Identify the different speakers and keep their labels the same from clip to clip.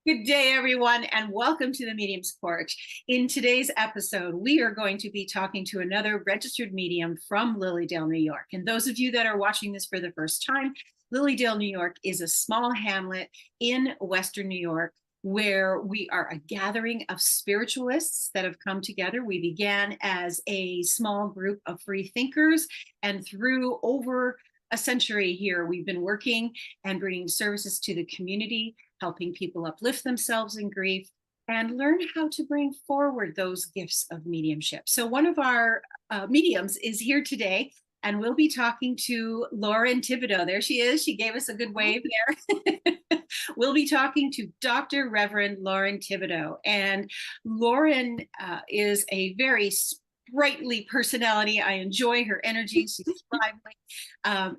Speaker 1: Good day, everyone, and welcome to the Medium's Porch. In today's episode, we are going to be talking to another registered medium from LILYDALE, New York. And those of you that are watching this for the first time, LILYDALE, New York is a small hamlet in Western New York where we are a gathering of spiritualists that have come together. We began as a small group of free thinkers, and through over a century here, we've been working and bringing services to the community, helping people uplift themselves in grief and learn how to bring forward those gifts of mediumship. So one of our mediums is here today, and we'll be talking to Lauren Thibodeau. There she is. She gave us a good wave there. We'll be talking to Dr. Reverend Lauren Thibodeau. And Lauren is a very sprightly personality. I enjoy her energy. She's lively.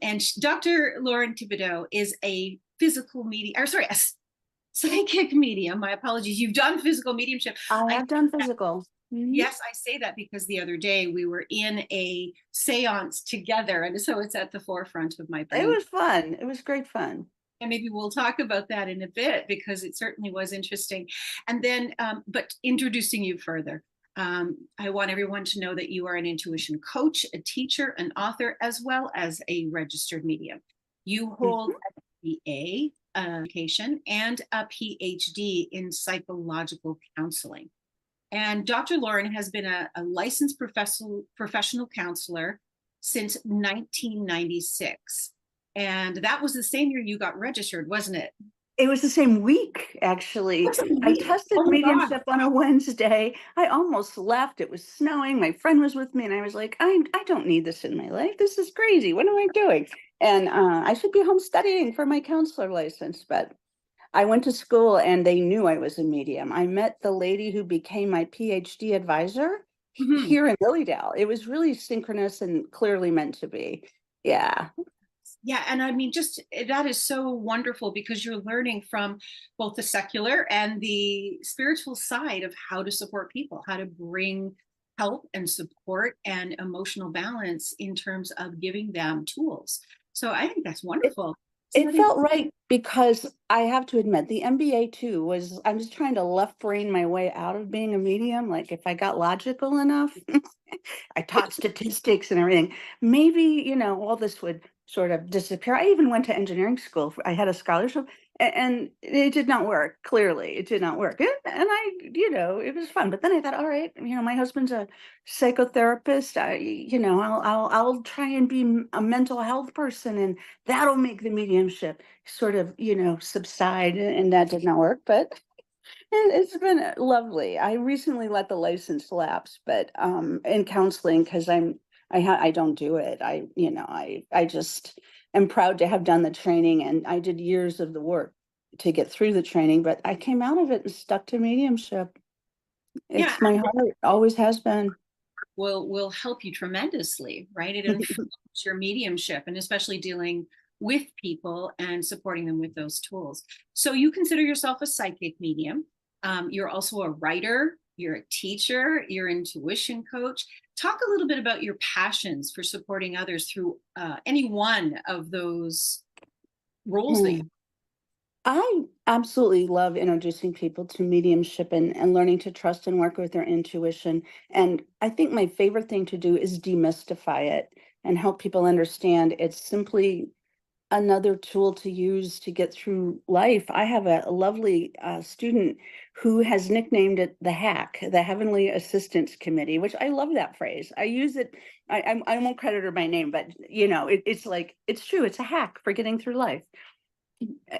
Speaker 1: And Dr. Lauren Thibodeau is a physical medium, or sorry, a psychic medium. My apologies. You've done physical mediumship.
Speaker 2: I have done physical.
Speaker 1: Yes, I say that because the other day we were in a seance together, and so it's at the forefront of my brain.
Speaker 2: It was fun. It was great fun.
Speaker 1: And maybe we'll talk about that in a bit because it certainly was interesting. And then, but introducing you further, I want everyone to know that you are an intuition coach, a teacher, an author, as well as a registered medium. You hold a BA education and a PhD in psychological counseling. And Dr. Lauren has been a licensed professional counselor since 1996. And that was the same year you got registered, wasn't it?
Speaker 2: It was the same week, actually. I tested mediumship on a Wednesday. I almost left. It was snowing. My friend was with me, and I was like, I don't need this in my life. This is crazy. What am I doing? And I should be home studying for my counselor license. But I went to school, and they knew I was a medium. I met the lady who became my PhD advisor here in LILYDALE. It was really synchronous and clearly meant to be. Yeah.
Speaker 1: Yeah, and I mean, just that is so wonderful because you're learning from both the secular and the spiritual side of how to support people, how to bring help and support and emotional balance in terms of giving them tools. So I think that's wonderful.
Speaker 2: It felt right because I have to admit the MBA too was, I'm just trying to left brain my way out of being a medium. Like if I got logical enough, I taught statistics and everything, maybe, all this would sort of disappear. I even went to engineering school. I had a scholarship and it did not work. Clearly it did not work. And I, it was fun. But then I thought, all right, my husband's a psychotherapist. I'll try and be a mental health person, and that'll make the mediumship sort of, subside. And that did not work. But it's been lovely. I recently let the license lapse, but in counseling, because I don't do it. I just am proud to have done the training, and I did years of the work to get through the training, but I came out of it and stuck to mediumship. It's my heart, always has been.
Speaker 1: Will help you tremendously, right? It informs your mediumship, and especially dealing with people and supporting them with those tools. So you consider yourself a psychic medium. You're also a writer, you're a teacher, you're an intuition coach. Talk a little bit about your passions for supporting others through any one of those roles that you have.
Speaker 2: I absolutely love introducing people to mediumship and learning to trust and work with their intuition. And I think my favorite thing to do is demystify it and help people understand it's simply another tool to use to get through life. I have a lovely student who has nicknamed it the HACK, the Heavenly Assistance Committee, which I love that phrase. I use it. I won't credit her by name, but it's like, it's true. It's a hack for getting through life.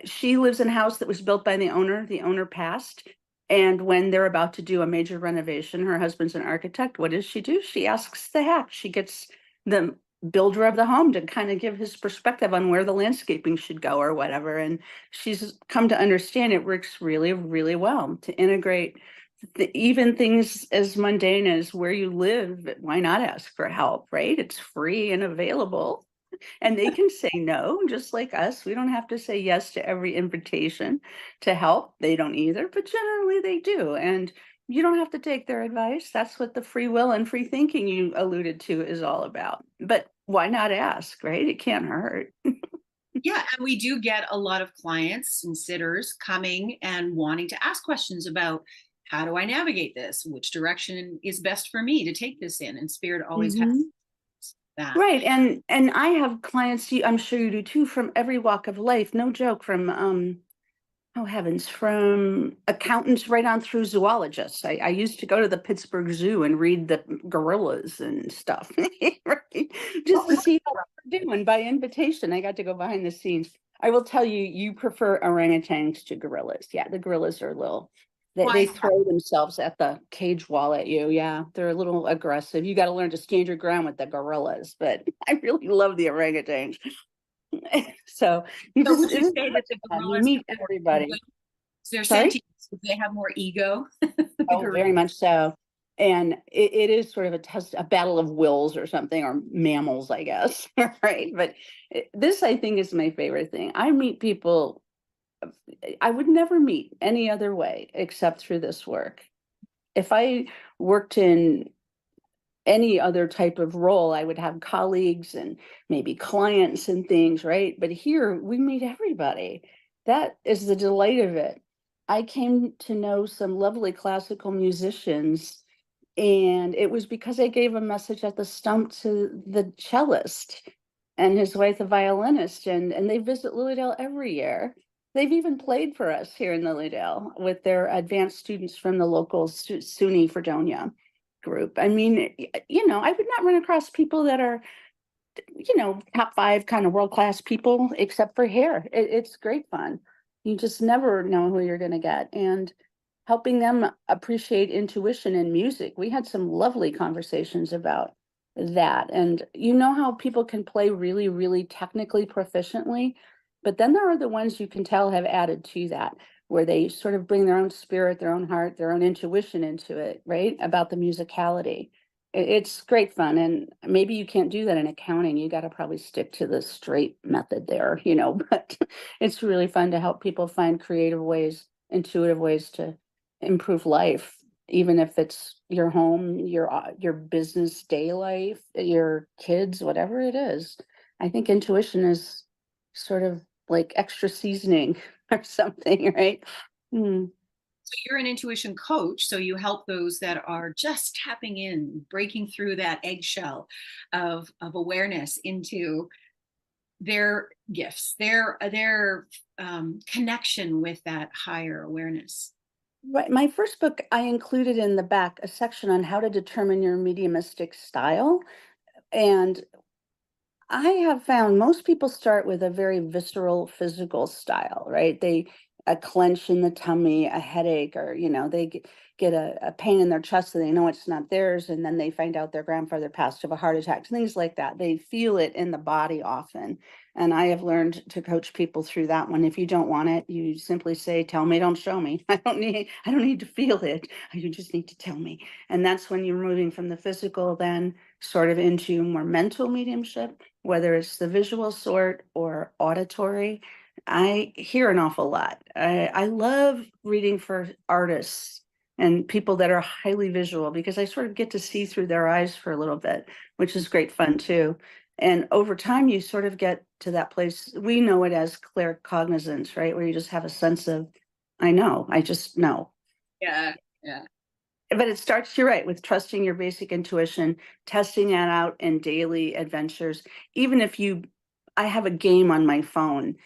Speaker 2: She lives in a house that was built by the owner. The owner passed. And when they're about to do a major renovation, her husband's an architect. What does she do? She asks the hack. She gets the builder of the home to kind of give his perspective on where the landscaping should go or whatever. And she's come to understand it works really, really well to integrate even things as mundane as where you live. Why not ask for help, right? It's free and available. And they can say no, just like us. We don't have to say yes to every invitation to help. They don't either, but generally they do. And you don't have to take their advice. That's what the free will and free thinking you alluded to is all about. But why not ask, right? It can't hurt.
Speaker 1: Yeah, and we do get a lot of clients and sitters coming and wanting to ask questions about how do I navigate this? Which direction is best for me to take this in? And Spirit always has
Speaker 2: Mhm.
Speaker 1: that.
Speaker 2: Right. And I have clients, I'm sure you do too, from every walk of life. No joke, from oh heavens, from accountants right on through zoologists. I used to go to the Pittsburgh Zoo and read the gorillas and stuff, right? Just to see how they're doing by invitation. I got to go behind the scenes. I will tell you, you prefer orangutans to gorillas. Yeah, the gorillas are a little,
Speaker 1: Why
Speaker 2: they
Speaker 1: is that?
Speaker 2: throw themselves at the cage wall at you. Yeah, they're a little aggressive. You got to learn to stand your ground with the gorillas, but I really love the orangutans. So you
Speaker 1: So
Speaker 2: just,
Speaker 1: would
Speaker 2: it
Speaker 1: you
Speaker 2: is
Speaker 1: say that the
Speaker 2: fun. You
Speaker 1: gorillas
Speaker 2: meet
Speaker 1: have more ego?
Speaker 2: everybody.
Speaker 1: They're
Speaker 2: Sorry?
Speaker 1: sentient, so they have more ego. The
Speaker 2: Oh,
Speaker 1: gorillas.
Speaker 2: very much so. And it is sort of a test, a battle of wills or something, or mammals, I guess. Right. But this, I think, is my favorite thing. I meet people I would never meet any other way except through this work. If I worked in any other type of role, I would have colleagues and maybe clients and things, right? But here we meet everybody. That is the delight of it. I came to know some lovely classical musicians, and it was because I gave a message at the stump to the cellist and his wife, the violinist, and they visit Lilydale every year. They've even played for us here in Lilydale with their advanced students from the local SUNY Fredonia group. I mean, I would not run across people that are, top five kind of world class people, except for hair. It's great fun. You just never know who you're going to get. And helping them appreciate intuition in music. We had some lovely conversations about that. And you know how people can play really, really technically proficiently, but then there are the ones you can tell have added to that, where they sort of bring their own spirit, their own heart, their own intuition into it, right? About the musicality. It's great fun. And maybe you can't do that in accounting. You got to probably stick to the straight method there, but it's really fun to help people find creative ways, intuitive ways to improve life, even if it's your home, your business day life, your kids, whatever it is. I think intuition is sort of like extra seasoning or something, right? Mm.
Speaker 1: So you're an intuition coach, so you help those that are just tapping in, breaking through that eggshell of awareness into their gifts, their connection with that higher awareness.
Speaker 2: Right. My first book, I included in the back a section on how to determine your mediumistic style. And I have found most people start with a very visceral physical style, right? They a clench in the tummy, a headache, or they get a pain in their chest so they know it's not theirs, and then they find out their grandfather passed of a heart attack, things like that. They feel it in the body often. And I have learned to coach people through that one. If you don't want it, you simply say, tell me, don't show me. I don't need to feel it. You just need to tell me. And that's when you're moving from the physical then sort of into more mental mediumship, whether it's the visual sort or auditory. I hear an awful lot. I love reading for artists and people that are highly visual because I sort of get to see through their eyes for a little bit, which is great fun too. And over time, you sort of get to that place. We know it as claircognizance, right? Where you just have a sense of, I know, I just know.
Speaker 1: Yeah, yeah.
Speaker 2: But it starts, you're right, with trusting your basic intuition, testing that out in daily adventures. Even if I have a game on my phone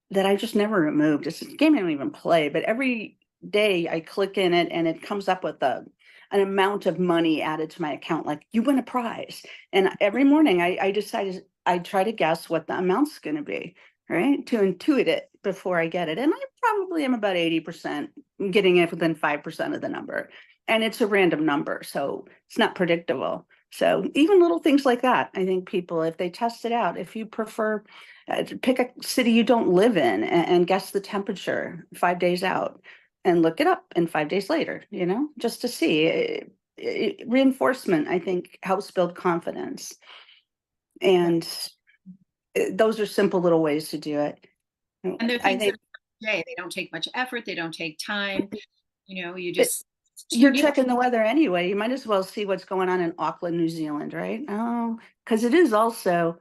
Speaker 2: that I just never removed. It's a game I don't even play, but every day I click in it and it comes up with an amount of money added to my account, like you win a prize. And every morning I decided I try to guess what the amount's going to be, right? To intuit it before I get it. And I probably am about 80% getting it within 5% of the number. And it's a random number, so it's not predictable. So even little things like that, I think people, if they test it out, if you prefer pick a city you don't live in and guess the temperature 5 days out and look it up and 5 days later, just to see. Reinforcement, I think, helps build confidence.
Speaker 1: Yeah.
Speaker 2: And those are simple little ways to do it.
Speaker 1: And they're
Speaker 2: I
Speaker 1: things that
Speaker 2: think
Speaker 1: are day. They don't take much effort. They don't take time. You
Speaker 2: it,
Speaker 1: just
Speaker 2: you're
Speaker 1: tune in.
Speaker 2: checking the weather anyway. You might as well see what's going on in Auckland, New Zealand, right? Oh, because it is also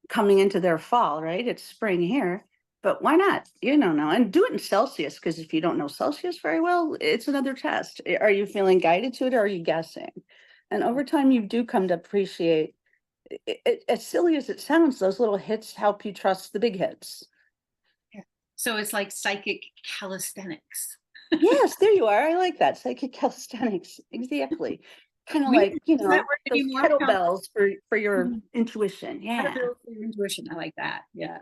Speaker 2: coming into their fall, right? It's spring here, but why not? You don't know. And do it in Celsius, because if you don't know Celsius very well, it's another test. Are you feeling guided to it, or are you guessing? And over time, you do come to appreciate it, as silly as it sounds, those little hits help you trust the big hits.
Speaker 1: Yeah. So it's like psychic calisthenics.
Speaker 2: Yes, there you are. I like that. Psychic calisthenics. Exactly. Kind of
Speaker 1: We
Speaker 2: like,
Speaker 1: use that word
Speaker 2: those
Speaker 1: anymore.
Speaker 2: kettlebells for your
Speaker 1: Mhm.
Speaker 2: intuition. Yeah.
Speaker 1: Credibility for your intuition. I like that. Yeah.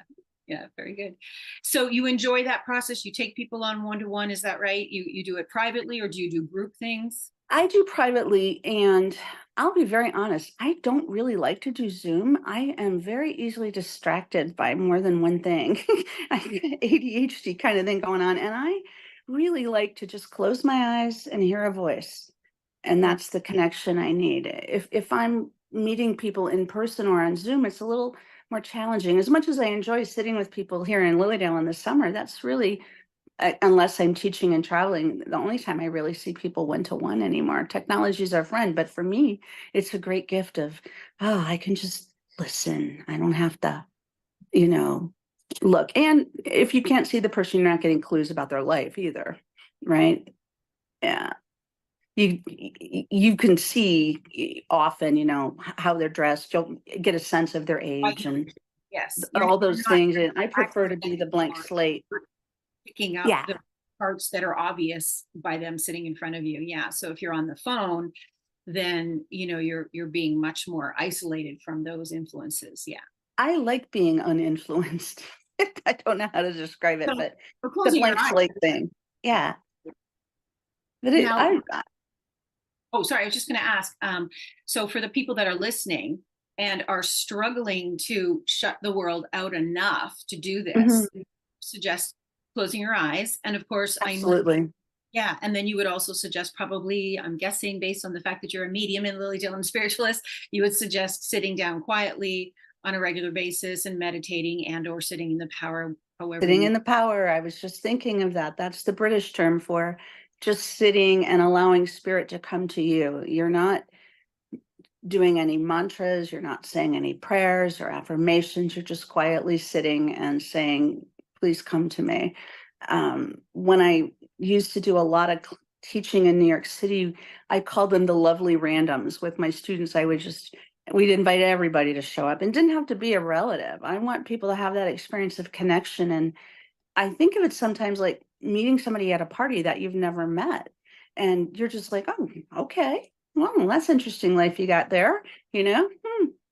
Speaker 1: Yeah, very good. So you enjoy that process. You take people on one-to-one, is that right? You do it privately, or do you do group things?
Speaker 2: I do privately, and I'll be very honest, I don't really like to do Zoom. I am very easily distracted by more than one thing. I got ADHD kind of thing going on, and I really like to just close my eyes and hear a voice. And that's the connection I need. If I'm meeting people in person or on Zoom, it's a little more challenging. As much as I enjoy sitting with people here in Lilydale in the summer, that's really, unless I'm teaching and traveling, the only time I really see people one-to-one anymore. Technology is our friend, but for me, it's a great gift of, oh, I can just listen. I don't have to, you know, look. And if you can't see the person, you're not getting clues about their life either, right? Yeah. You can see often, how they're dressed. You'll get a sense of their age and
Speaker 1: Yes,
Speaker 2: all
Speaker 1: you're
Speaker 2: those
Speaker 1: not
Speaker 2: things. And I prefer to be the blank slate.
Speaker 1: picking up
Speaker 2: Yeah.
Speaker 1: the parts that are obvious by them sitting in front of you. Yeah. So if you're on the phone, then you're being much more isolated from those influences. Yeah.
Speaker 2: I like being uninfluenced. I don't know how to describe it,
Speaker 1: So
Speaker 2: but
Speaker 1: for
Speaker 2: the
Speaker 1: closing your
Speaker 2: blank
Speaker 1: eyes.
Speaker 2: slate thing. Yeah. But
Speaker 1: Now, oh, sorry, I was just going to ask. So for the people that are listening and are struggling to shut the world out enough to do
Speaker 2: Mhm,
Speaker 1: this, suggest closing your eyes. And of course, I know,
Speaker 2: absolutely.
Speaker 1: yeah. And then you would also suggest, probably, I'm guessing based on the fact that you're a medium in Lily Dillon spiritualist, you would suggest sitting down quietly on a regular basis and meditating and or sitting in the power, however
Speaker 2: Sitting
Speaker 1: you.
Speaker 2: in the power. I was just thinking of that. That's the British term for just sitting and allowing spirit to come to you. You're not doing any mantras, you're not saying any prayers or affirmations, you're just quietly sitting and saying, please come to me. When I used to do a lot of teaching in New York City, I called them the lovely randoms. With my students, we'd invite everybody to show up, and didn't have to be a relative. I want people to have that experience of connection. And I think of it sometimes like meeting somebody at a party that you've never met. And you're just like, oh, okay. Well, that's interesting life you got there, you know?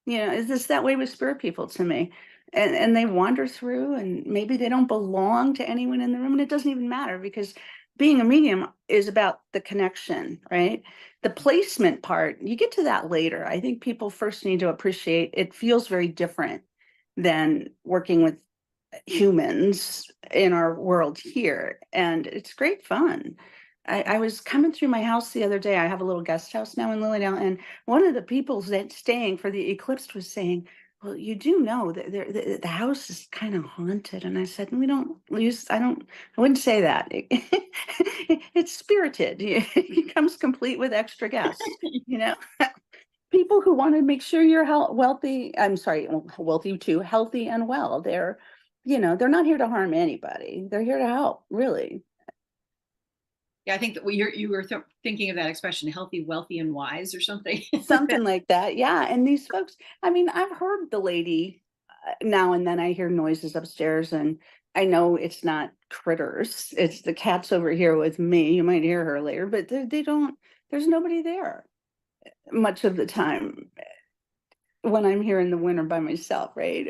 Speaker 2: Is this that way with spirit people to me? And they wander through, and maybe they don't belong to anyone in the room. And it doesn't even matter, because being a medium is about the connection, right? The placement part, you get to that later. I think people first need to appreciate it feels very different than working with humans in our world here, and it's great fun. I was coming through my house the other day. I have a little guest house now in Lilydale, and one of the people that staying for the eclipse was saying, well, you do know that the house is kind of haunted. And I said, we don't use, I wouldn't say that. It's spirited. It comes complete with extra guests, people who want to make sure you're wealthy. I'm sorry, wealthy too, healthy and well. They're not here to harm anybody. They're here to help, really.
Speaker 1: Yeah, I think that you were thinking of that expression, healthy, wealthy, and wise, or something.
Speaker 2: Something like that. Yeah. And these folks, I mean, I've heard the lady now and then. I hear noises upstairs, and I know it's not critters. It's the cat's over here with me. You might hear her later, but they don't, there's nobody there much of the time when I'm here in the winter by myself, right?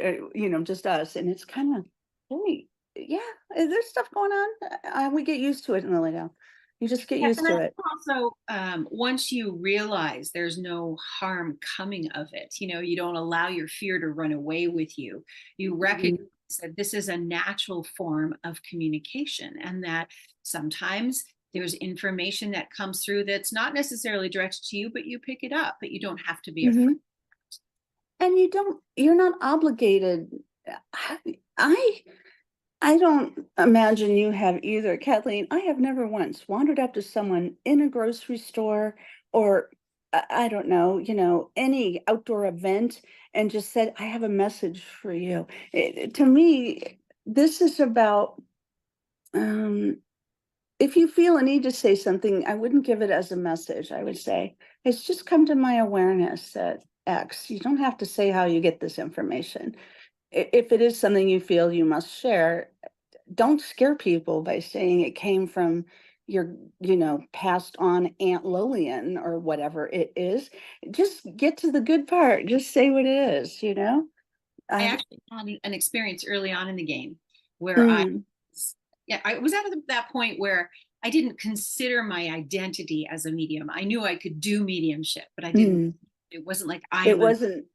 Speaker 2: Just us. And it's kind of, hey, yeah, there's stuff going on. We get used to it in the layout. You just get
Speaker 1: Yeah,
Speaker 2: used
Speaker 1: and I
Speaker 2: to
Speaker 1: think
Speaker 2: it.
Speaker 1: also, once you realize there's no harm coming of it, you don't allow your fear to run away with you. You recognize
Speaker 2: Mhm.
Speaker 1: that this is a natural form of communication, and that sometimes there's information that comes through that's not necessarily directed to you, but you pick it up, but you don't have to be afraid.
Speaker 2: Mhm. And you're not obligated. I I don't imagine you have either, Kathleen. I have never once wandered up to someone in a grocery store or I don't know, any outdoor event and just said, I have a message for you. To me, this is about, um, if you feel a need to say something, I wouldn't give it as a message. I would say, it's just come to my awareness that X. You don't have to say how you get this information. If it is something you feel you must share, don't scare people by saying it came from your, passed on Aunt Lillian or whatever it is. Just get to the good part. Just say what it is.
Speaker 1: I
Speaker 2: Um,
Speaker 1: actually had an experience early on in the game where
Speaker 2: mm,
Speaker 1: yeah, I was at that point where I didn't consider my identity as a medium. I knew I could do mediumship, but I didn't,
Speaker 2: mm.
Speaker 1: it wasn't like
Speaker 2: It wasn't,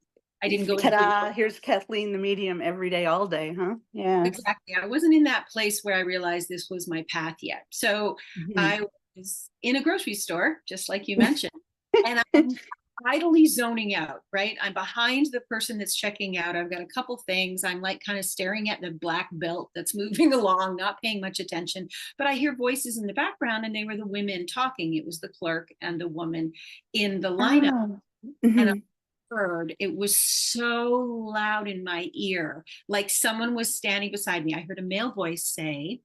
Speaker 1: I didn't go into the
Speaker 2: ta-da,
Speaker 1: world.
Speaker 2: here's Kathleen the medium every day, all day, huh? Yeah.
Speaker 1: Exactly. I wasn't in that place where I realized this was my path yet. So
Speaker 2: Mhm.
Speaker 1: I was in a grocery store, just like you mentioned, and I'm idly zoning out, right? I'm behind the person that's checking out. I've got a couple things. I'm like kind of staring at the black belt that's moving along, not paying much attention. But I hear voices in the background, and they were the women talking. It was the clerk and the woman in the lineup.
Speaker 2: Oh.
Speaker 1: And I
Speaker 2: Mhm.
Speaker 1: heard it was so loud in my ear, like someone was standing beside me. I heard a male voice say,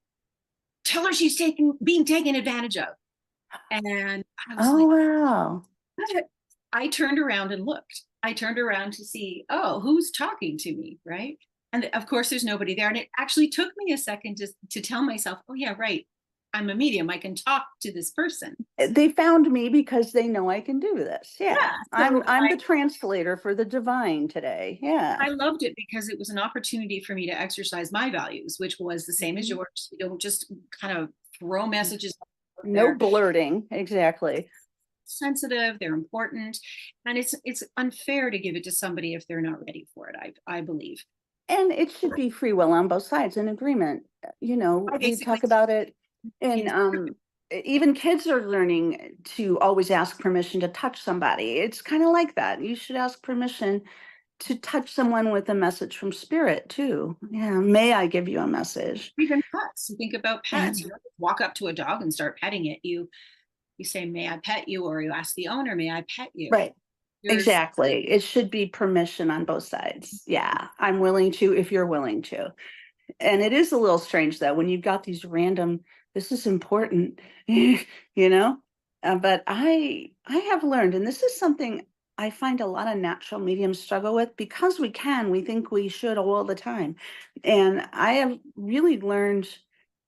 Speaker 1: "Tell her she's being taken advantage of." And I was
Speaker 2: Oh,
Speaker 1: like,
Speaker 2: wow.
Speaker 1: what? I turned around and looked. I turned around to see, oh, who's talking to me, right? And of course, there's nobody there. And it actually took me a second to tell myself, oh, yeah, right. I'm a medium. I can talk to this person.
Speaker 2: They found me because they know I can do this. Yeah.
Speaker 1: Yeah.
Speaker 2: I'm
Speaker 1: So
Speaker 2: I'm the translator for the divine today. Yeah.
Speaker 1: I loved it because it was an opportunity for me to exercise my values, which was the same as
Speaker 2: Mhm.
Speaker 1: yours. You don't just kind of throw messages out
Speaker 2: No
Speaker 1: there.
Speaker 2: blurting. Exactly.
Speaker 1: Sensitive, they're important, and it's unfair to give it to somebody if they're not ready for it. I believe.
Speaker 2: And it should be free will on both sides in agreement.
Speaker 1: I
Speaker 2: We
Speaker 1: basically
Speaker 2: talk about it in
Speaker 1: in
Speaker 2: even kids are learning to always ask permission to touch somebody. It's kind of like that. You should ask permission to touch someone with a message from spirit too. Yeah. May I give you a message?
Speaker 1: even pets. You think about pets. You
Speaker 2: And
Speaker 1: don't walk up to a dog and start petting it. You say, "May I pet you?" Or you ask the owner, "May I pet you?"
Speaker 2: right.
Speaker 1: There's
Speaker 2: Exactly. It should be permission on both sides. Yeah. I'm willing to if you're willing to. And it is a little strange though when you've got these random, this is important, you know. But I have learned, and this is something I find a lot of natural mediums struggle with because we think we should all the time. And I have really learned,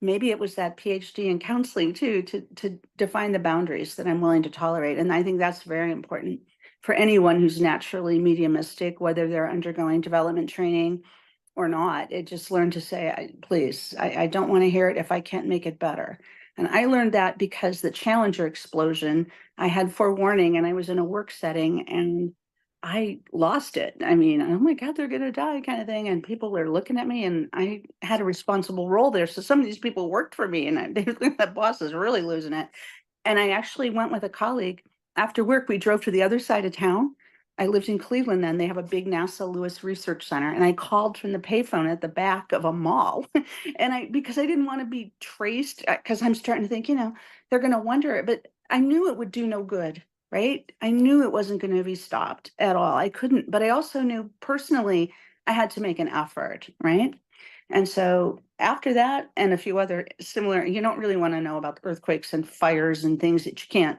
Speaker 2: maybe it was that PhD in counseling too, to define the boundaries that I'm willing to tolerate. And I think that's very important for anyone who's naturally mediumistic, whether they're undergoing development training or not. It just learned to say, please, I don't want to hear it if I can't make it better. And I learned that because the Challenger explosion, I had forewarning and I was in a work setting and I lost it. I mean, oh my God, they're going to die kind of thing. And people were looking at me and I had a responsible role there. So some of these people worked for me and they think that boss is really losing it. And I actually went with a colleague. After work, we drove to the other side of town. I lived in Cleveland then. They have a big NASA Lewis Research Center. And I called from the payphone at the back of a mall. And because I didn't want to be traced, because I'm starting to think, they're going to wonder. But I knew it would do no good, right? I knew it wasn't going to be stopped at all. I couldn't, but I also knew personally I had to make an effort, right? And so after that, and a few other similar, you don't really want to know about earthquakes and fires and things that you can't,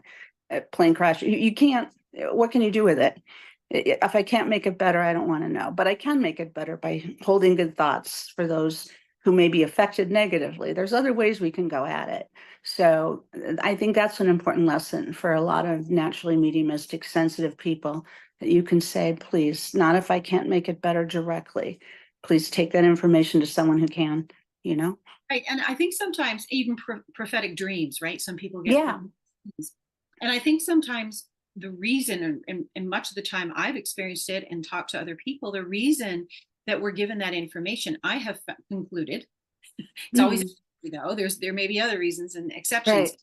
Speaker 2: plane crash. You can't, what can you do with it? If I can't make it better, I don't want to know. But I can make it better by holding good thoughts for those who may be affected negatively. There's other ways we can go at it. So I think that's an important lesson for a lot of naturally mediumistic, sensitive people that you can say, please, not if I can't make it better directly. Please take that information to someone who can, you know?
Speaker 1: right, and I think sometimes even prophetic dreams, right? Some people get
Speaker 2: Yeah.
Speaker 1: prophetic dreams. And I think sometimes the reason, and much of the time I've experienced it and talked to other people, the reason that we're given that information, I have concluded, it's always,
Speaker 2: Mhm.
Speaker 1: there may be other reasons and exceptions,
Speaker 2: Right.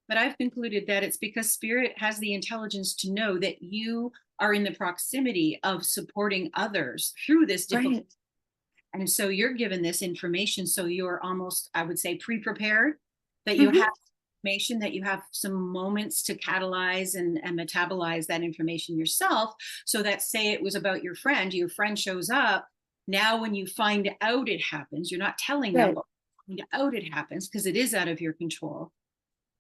Speaker 1: but I've concluded that it's because spirit has the intelligence to know that you are in the proximity of supporting others through this difficult.
Speaker 2: Right.
Speaker 1: And so you're given this information. So you're almost, I would say, pre-prepared, that you
Speaker 2: Mhm.
Speaker 1: have information, that you have some moments to catalyze and metabolize that information yourself, so that, say it was about your friend shows up. Now when you find out it happens, you're not telling them,
Speaker 2: Right.
Speaker 1: but when you find out it happens, because it is out of your control,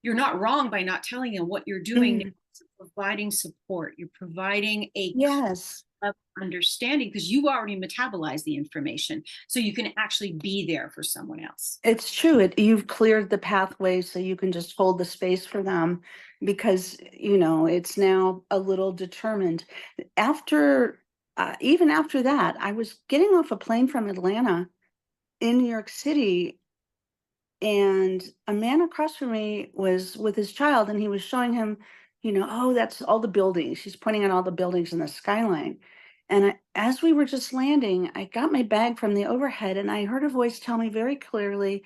Speaker 1: you're not wrong by not telling them. What you're doing
Speaker 2: Mm,
Speaker 1: is providing support. You're providing a
Speaker 2: yes.
Speaker 1: of understanding, because you've already metabolized the information, so you can actually be there for someone else.
Speaker 2: It's true. You've cleared the pathway so you can just hold the space for them because, it's now a little determined. Even after that, I was getting off a plane from Atlanta in New York City, and a man across from me was with his child, and he was showing him, oh, that's all the buildings. He's pointing at all the buildings in the skyline. And as we were just landing, I got my bag from the overhead, and I heard a voice tell me very clearly,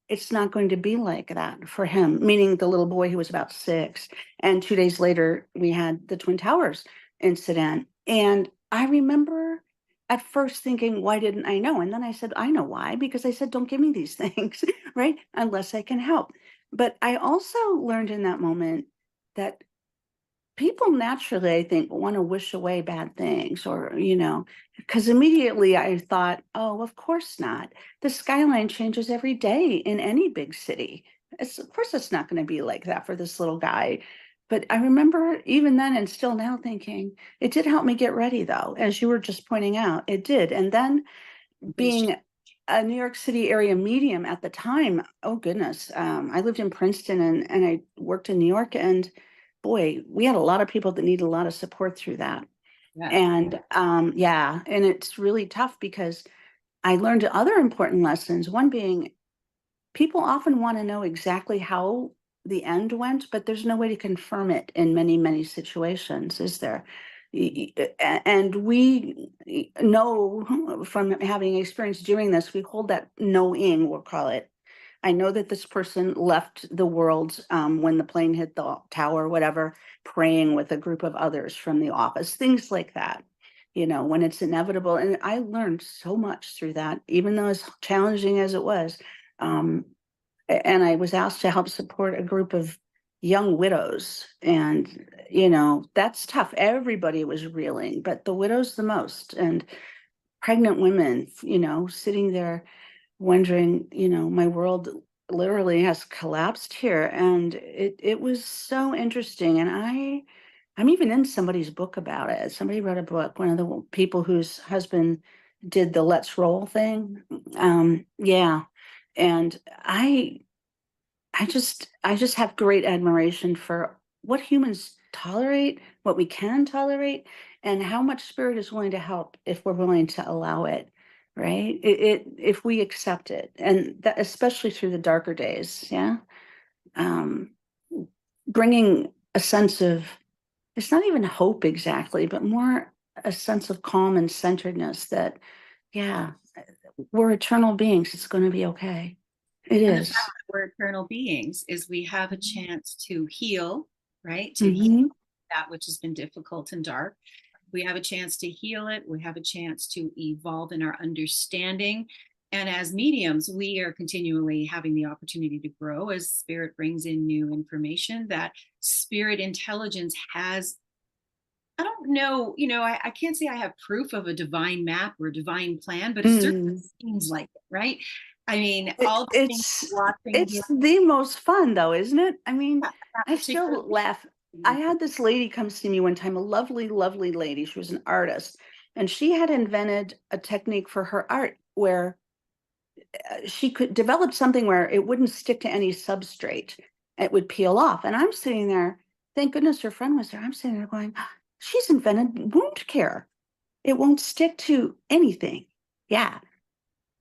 Speaker 2: it's not going to be like that for him, meaning the little boy who was about 6. And 2 days later, we had the Twin Towers incident. And I remember at first thinking, why didn't I know? And then I said, I know why, because I said, don't give me these things, right? Unless I can help. But I also learned in that moment that people naturally, I think, want to wish away bad things, or, because immediately I thought, oh, of course not. The skyline changes every day in any big city. Of course, it's not going to be like that for this little guy. But I remember even then and still now thinking, it did help me get ready, though, as you were just pointing out, it did. And then being a New York City area medium at the time, oh goodness, I lived in Princeton and I worked in New York, and boy, we had a lot of people that needed a lot of support through that.
Speaker 1: Yeah.
Speaker 2: And yeah, and it's really tough because I learned other important lessons. One being, people often want to know exactly how the end went, but there's no way to confirm it in many, many situations, is there? And we know from having experience doing this, we hold that knowing, we'll call it. I know that this person left the world when the plane hit the tower, whatever, praying with a group of others from the office, things like that, when it's inevitable. And I learned so much through that, even though as challenging as it was. Um, and I was asked to help support a group of young widows. And, that's tough. Everybody was reeling, but the widows the most. And pregnant women, sitting there wondering, my world literally has collapsed here. And it was so interesting. And I'm even in somebody's book about it. Somebody wrote a book, one of the people whose husband did the let's roll thing. Yeah. And I just have great admiration for what humans tolerate, what we can tolerate, and how much spirit is willing to help if we're willing to allow it, right? If we accept it, and that especially through the darker days, yeah. Um, Bringing a sense of, it's not even hope exactly, but more a sense of calm and centeredness that, yeah, we're eternal beings. It's going to be okay. It
Speaker 1: And the fact
Speaker 2: is.
Speaker 1: that we're eternal beings is we have a chance to heal, right? To heal
Speaker 2: Mhm.
Speaker 1: that which has been difficult and dark. We have a chance to heal it. We have a chance to evolve in our understanding. And as mediums, we are continually having the opportunity to grow as spirit brings in new information. That spirit intelligence has, I don't know, I can't say I have proof of a divine map or a divine plan, but it certainly
Speaker 2: Mm.
Speaker 1: seems like it, right? I mean,
Speaker 2: It,
Speaker 1: all the things
Speaker 2: it's
Speaker 1: watching here,
Speaker 2: it's the most fun though, isn't it? I mean,
Speaker 1: that
Speaker 2: I
Speaker 1: particular.
Speaker 2: still laugh. I had this lady come see me one time, a lovely, lovely lady. She was an artist, and she had invented a technique for her art where she could develop something where it wouldn't stick to any substrate. It would peel off. And I'm sitting there, thank goodness her friend was there. I'm sitting there going, she's invented wound care. It won't stick to anything. Yeah.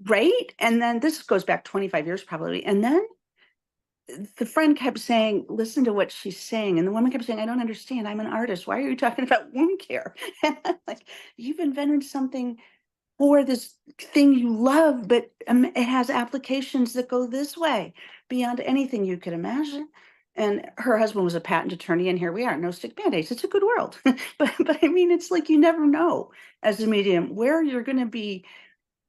Speaker 2: Right. And then this goes back 25 years probably. And then the friend kept saying, listen to what she's saying. And the woman kept saying, I don't understand. I'm an artist. Why are you talking about wound care? And I'm like, you've invented something for this thing you love, but it has applications that go this way beyond anything you could imagine. And her husband was a patent attorney, and here we are, no stick band-aids. It's a good world. But I mean, it's like you never know as a medium where you're going to be,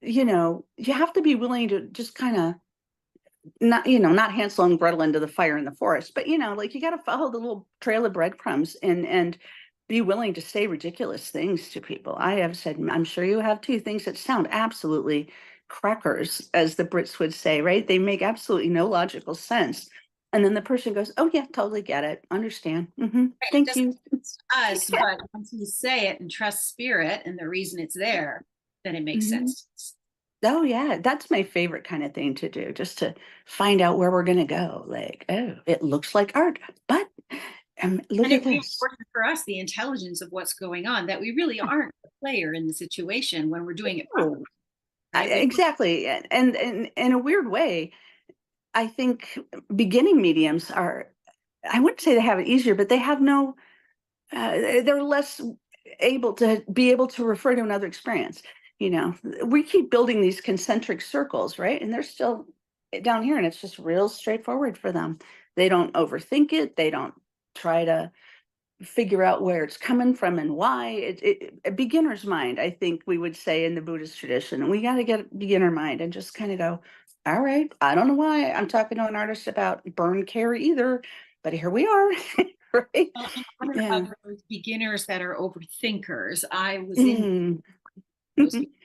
Speaker 2: you have to be willing to just kind of not, not Hansel and Gretel into the fire in the forest, but like you got to follow the little trail of breadcrumbs and be willing to say ridiculous things to people. I have said, I'm sure you have too, things that sound absolutely crackers, as the Brits would say, right? They make absolutely no logical sense. And then the person goes, oh yeah, totally get it. Understand.
Speaker 1: It
Speaker 2: Thank
Speaker 1: doesn't
Speaker 2: you.
Speaker 1: sense to us, but once you say it and trust spirit and the reason it's there, then it makes
Speaker 2: Mhm.
Speaker 1: sense.
Speaker 2: Oh yeah, that's my favorite kind of thing to do, just to find out where we're gonna go. Like, oh, it looks like art, but look
Speaker 1: And
Speaker 2: at
Speaker 1: it
Speaker 2: this.
Speaker 1: reinforces for us the intelligence of what's going on, that we really aren't a player in the situation when we're doing it properly,
Speaker 2: Oh,
Speaker 1: right?
Speaker 2: exactly. And in a weird way, I think beginning mediums are, I wouldn't say they have it easier, but they have no, they're less able to refer to another experience. We keep building these concentric circles, right? And they're still down here, and it's just real straightforward for them. They don't overthink it. They don't try to figure out where it's coming from and why. A beginner's mind, I think we would say in the Buddhist tradition. We got to get a beginner mind and just kind of go, all right, I don't know why I'm talking to an artist about burn care either, but here we are. Right?
Speaker 1: In honor
Speaker 2: Yeah.
Speaker 1: of those beginners that are overthinkers, I was in
Speaker 2: Mm.
Speaker 1: those people.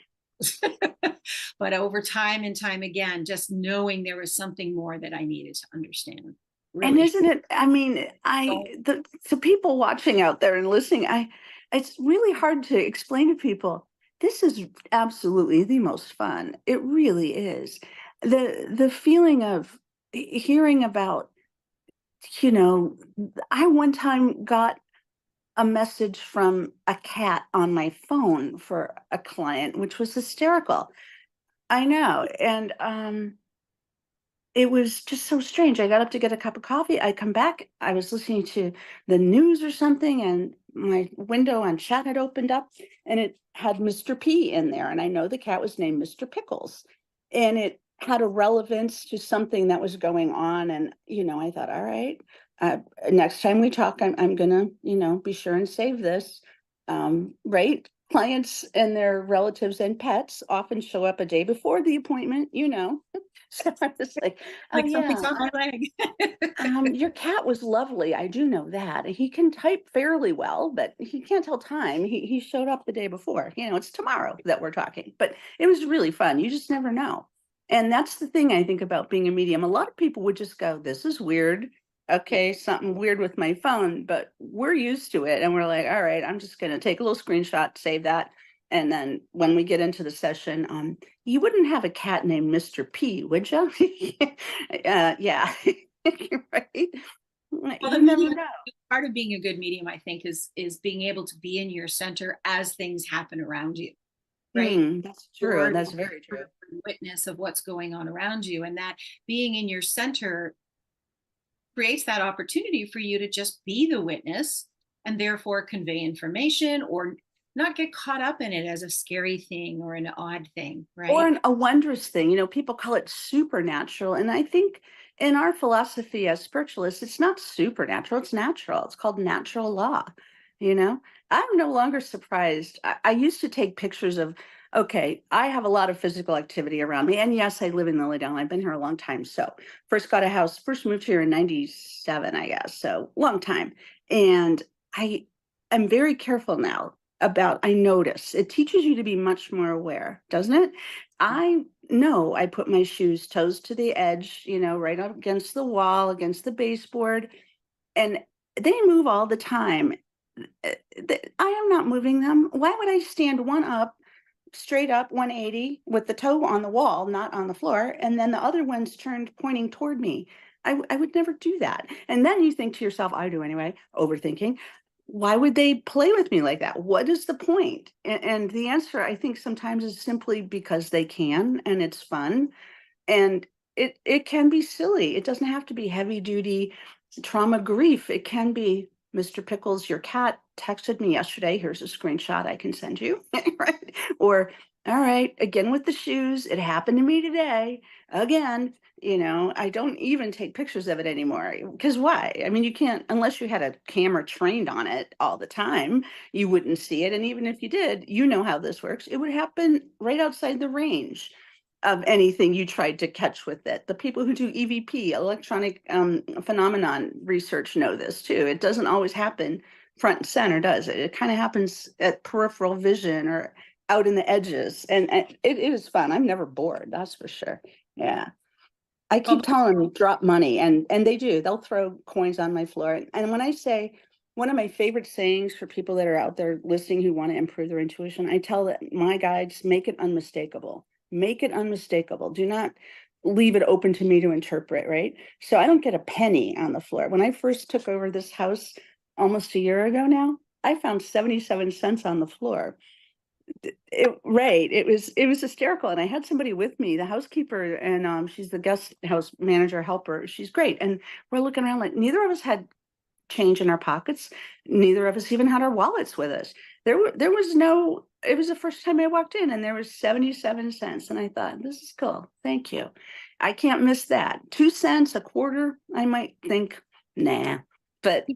Speaker 1: But over time and time again, just knowing there was something more that I needed to understand.
Speaker 2: And
Speaker 1: Really.
Speaker 2: isn't it, I mean, the people watching out there and listening, it's really hard to explain to people. This is absolutely the most fun. It really is. The feeling of hearing about, you know, I one time got a message from a cat on my phone for a client, which was hysterical. I know. And it was just so strange. I got up to get a cup of coffee. I come back. I was listening to the news or something, and my window on chat had opened up, and it had Mr. P in there. And I know the cat was named Mr. Pickles. And it had a relevance to something that was going on. And, I thought, all right, next time we talk, I'm going to, be sure and save this. Right? Clients and their relatives and pets often show up a day before the appointment. So I was like, oh
Speaker 1: Like something's
Speaker 2: yeah,
Speaker 1: on my leg.
Speaker 2: your cat was lovely. I do know that. He can type fairly well, but he can't tell time. He showed up the day before. It's tomorrow that we're talking. But it was really fun. You just never know. And that's the thing I think about being a medium. A lot of people would just go, this is weird. Okay, something weird with my phone, but we're used to it. And we're like, all right, I'm just gonna take a little screenshot, save that. And then when we get into the session, you wouldn't have a cat named Mr. P, would you? Yeah. You're right.
Speaker 1: Well, the
Speaker 2: You never
Speaker 1: medium,
Speaker 2: know.
Speaker 1: part of being a good medium, I think, is being able to be in your center as things happen around you, right?
Speaker 2: That's true.
Speaker 1: You're
Speaker 2: That's very true.
Speaker 1: the witness of what's going on around you, and that being in your center creates that opportunity for you to just be the witness and therefore convey information or not get caught up in it as a scary thing or an odd thing,
Speaker 2: Or
Speaker 1: right?
Speaker 2: a wondrous thing. People call it supernatural. And I think in our philosophy as spiritualists, it's not supernatural, it's natural. It's called natural law. You know, I'm no longer surprised. I used to take pictures of, okay, I have a lot of physical activity around me. And yes, I live in LILYDALE. I've been here a long time. So first moved here in 97, I guess. So long time. And I am very careful now about, I notice it teaches you to be much more aware, doesn't it? I know I put my shoes toes to the edge, right up against the wall, against the baseboard, and they move all the time. I am not moving them. Why would I stand one up, straight up 180 with the toe on the wall, not on the floor, and then the other one's turned pointing toward me? I would never do that. And then you think to yourself, I do anyway, overthinking, why would they play with me like that? What is the point? And the answer, I think, sometimes is simply because they can, and it's fun, and it can be silly. It doesn't have to be heavy duty trauma grief. It can be, Mr. Pickles, your cat texted me yesterday. Here's a screenshot I can send you. Right? Or, all right, again with the shoes. It happened to me today. Again, I don't even take pictures of it anymore. Because why? I mean, you can't, unless you had a camera trained on it all the time, you wouldn't see it. And even if you did, how this works. It would happen right outside the range. of anything you tried to catch with it. The people who do EVP, electronic phenomenon research, know this too. It doesn't always happen front and center, does it? It kind of happens at peripheral vision or out in the edges. And it is fun. I'm never bored, that's for sure. Yeah. I keep
Speaker 1: Well,
Speaker 2: telling them drop money, and they do. They'll throw coins on my floor. And when I say, one of my favorite sayings for people that are out there listening who want to improve their intuition, I tell my guides, make it unmistakable. Make it unmistakable. Do not leave it open to me to interpret, right? So I don't get a penny on the floor. When I first took over this house almost a year ago now, I found 77 cents on the floor. It was hysterical. And I had somebody with me, the housekeeper, and she's the guest house manager helper. She's great. And we're looking around like neither of us had change in our pockets. Neither of us even had our wallets with us. There was no, it was the first time I walked in and there was 77 cents. And I thought, this is cool. Thank you. I can't miss that. 2 cents, a quarter, I might think, nah. But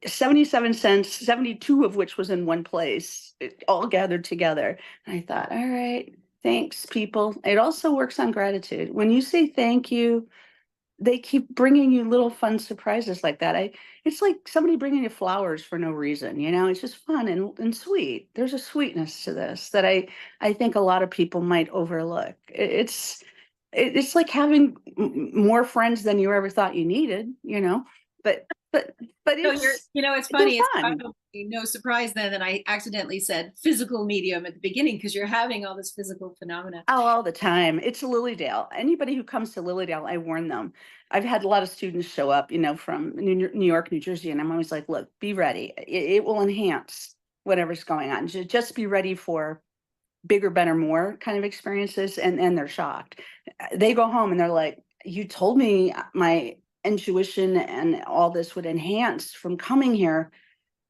Speaker 2: 77 cents, 72 of which was in one place, all gathered together. And I thought, all right, thanks, people. It also works on gratitude. When you say thank you, they keep bringing you little fun surprises like that. It's like somebody bringing you flowers for no reason, it's just fun and sweet. There's a sweetness to this that I think a lot of people might overlook. It's like having more friends than you ever thought you needed, but
Speaker 1: it's funny. It's
Speaker 2: fun.
Speaker 1: probably no surprise then that I accidentally said physical medium at the beginning because you're having all this physical phenomena.
Speaker 2: Oh, all the time. It's LILYDALE. Anybody who comes to LILYDALE, I warn them. I've had a lot of students show up, from New York, New Jersey, and I'm always like, look, be ready. It will enhance whatever's going on. Just be ready for bigger, better, more kind of experiences. And they're shocked. They go home and they're like, you told me my intuition and all this would enhance from coming here,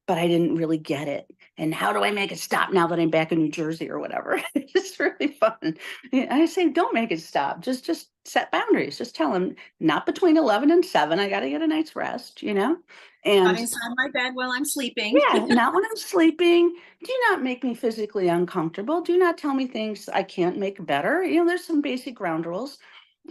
Speaker 2: but I didn't really get it. And how do I make it stop now that I'm back in New Jersey or whatever? It's really fun. I say, don't make it stop. Just set boundaries. Just tell them not between 11 and 7. I got to get a night's rest, And
Speaker 1: Not inside my bed while I'm sleeping.
Speaker 2: Yeah, not when I'm sleeping. Do not make me physically uncomfortable. Do not tell me things I can't make better. There's some basic ground rules.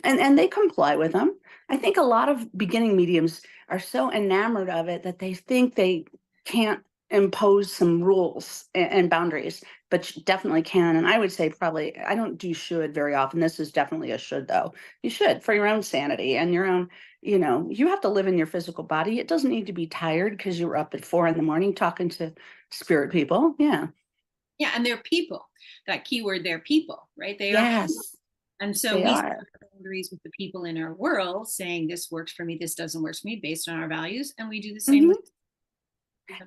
Speaker 2: And they comply with them. I think a lot of beginning mediums are so enamored of it that they think they can't impose some rules and boundaries, but you definitely can. And I would say probably, I don't do should very often. This is definitely a should though. You should, for your own sanity and your own, you have to live in your physical body. It doesn't need to be tired because you were up at 4 a.m. talking to spirit people. Yeah.
Speaker 1: Yeah. And they're people. That keyword, they're people, right? They are people. And so we set boundaries with the people in our world saying this works for me, this doesn't work for me based on our values. And we do the same with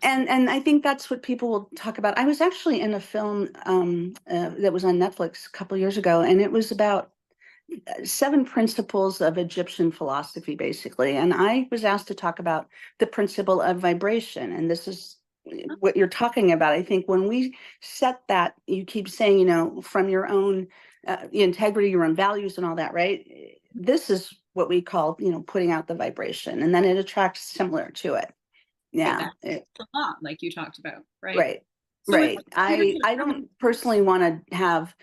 Speaker 2: and I think that's what people will talk about. I was actually in a film that was on Netflix a couple of years ago, and it was about 7 principles of Egyptian philosophy, basically. And I was asked to talk about the principle of vibration. And this is what you're talking about. I think when we set that, you keep saying, from your own integrity, your own values and all that, right? This is what we call, putting out the vibration, and then it attracts similar to it. Yeah.
Speaker 1: A lot, like you talked about, right?
Speaker 2: Right. So right. I don't personally want to have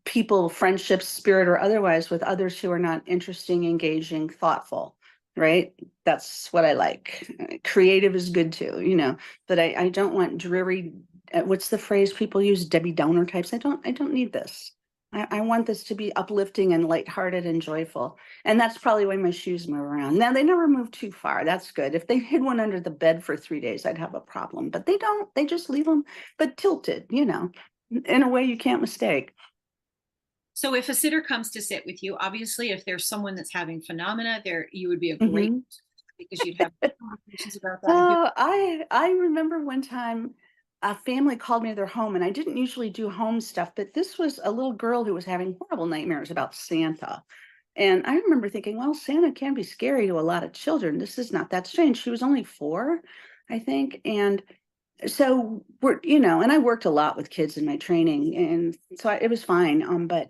Speaker 2: people, friendships, spirit or otherwise, with others who are not interesting, engaging, thoughtful. Right. That's what I like. Creative is good too, but I don't want dreary. What's the phrase people use? Debbie Downer types. I don't need this. I want this to be uplifting and lighthearted and joyful. And that's probably why my shoes move around. Now, they never move too far. That's good. If they hid one under the bed for 3 days, I'd have a problem. But they don't. They just leave them, but tilted, in a way you can't mistake.
Speaker 1: So if a sitter comes to sit with you, obviously, if there's someone that's having phenomena, you would be a great because you'd have conversations about that.
Speaker 2: I remember one time a family called me to their home, and I didn't usually do home stuff, but this was a little girl who was having horrible nightmares about Santa. And I remember thinking, well, Santa can be scary to a lot of children. This is not that strange. She was only 4, I think. And so and I worked a lot with kids in my training, and so it was fine. But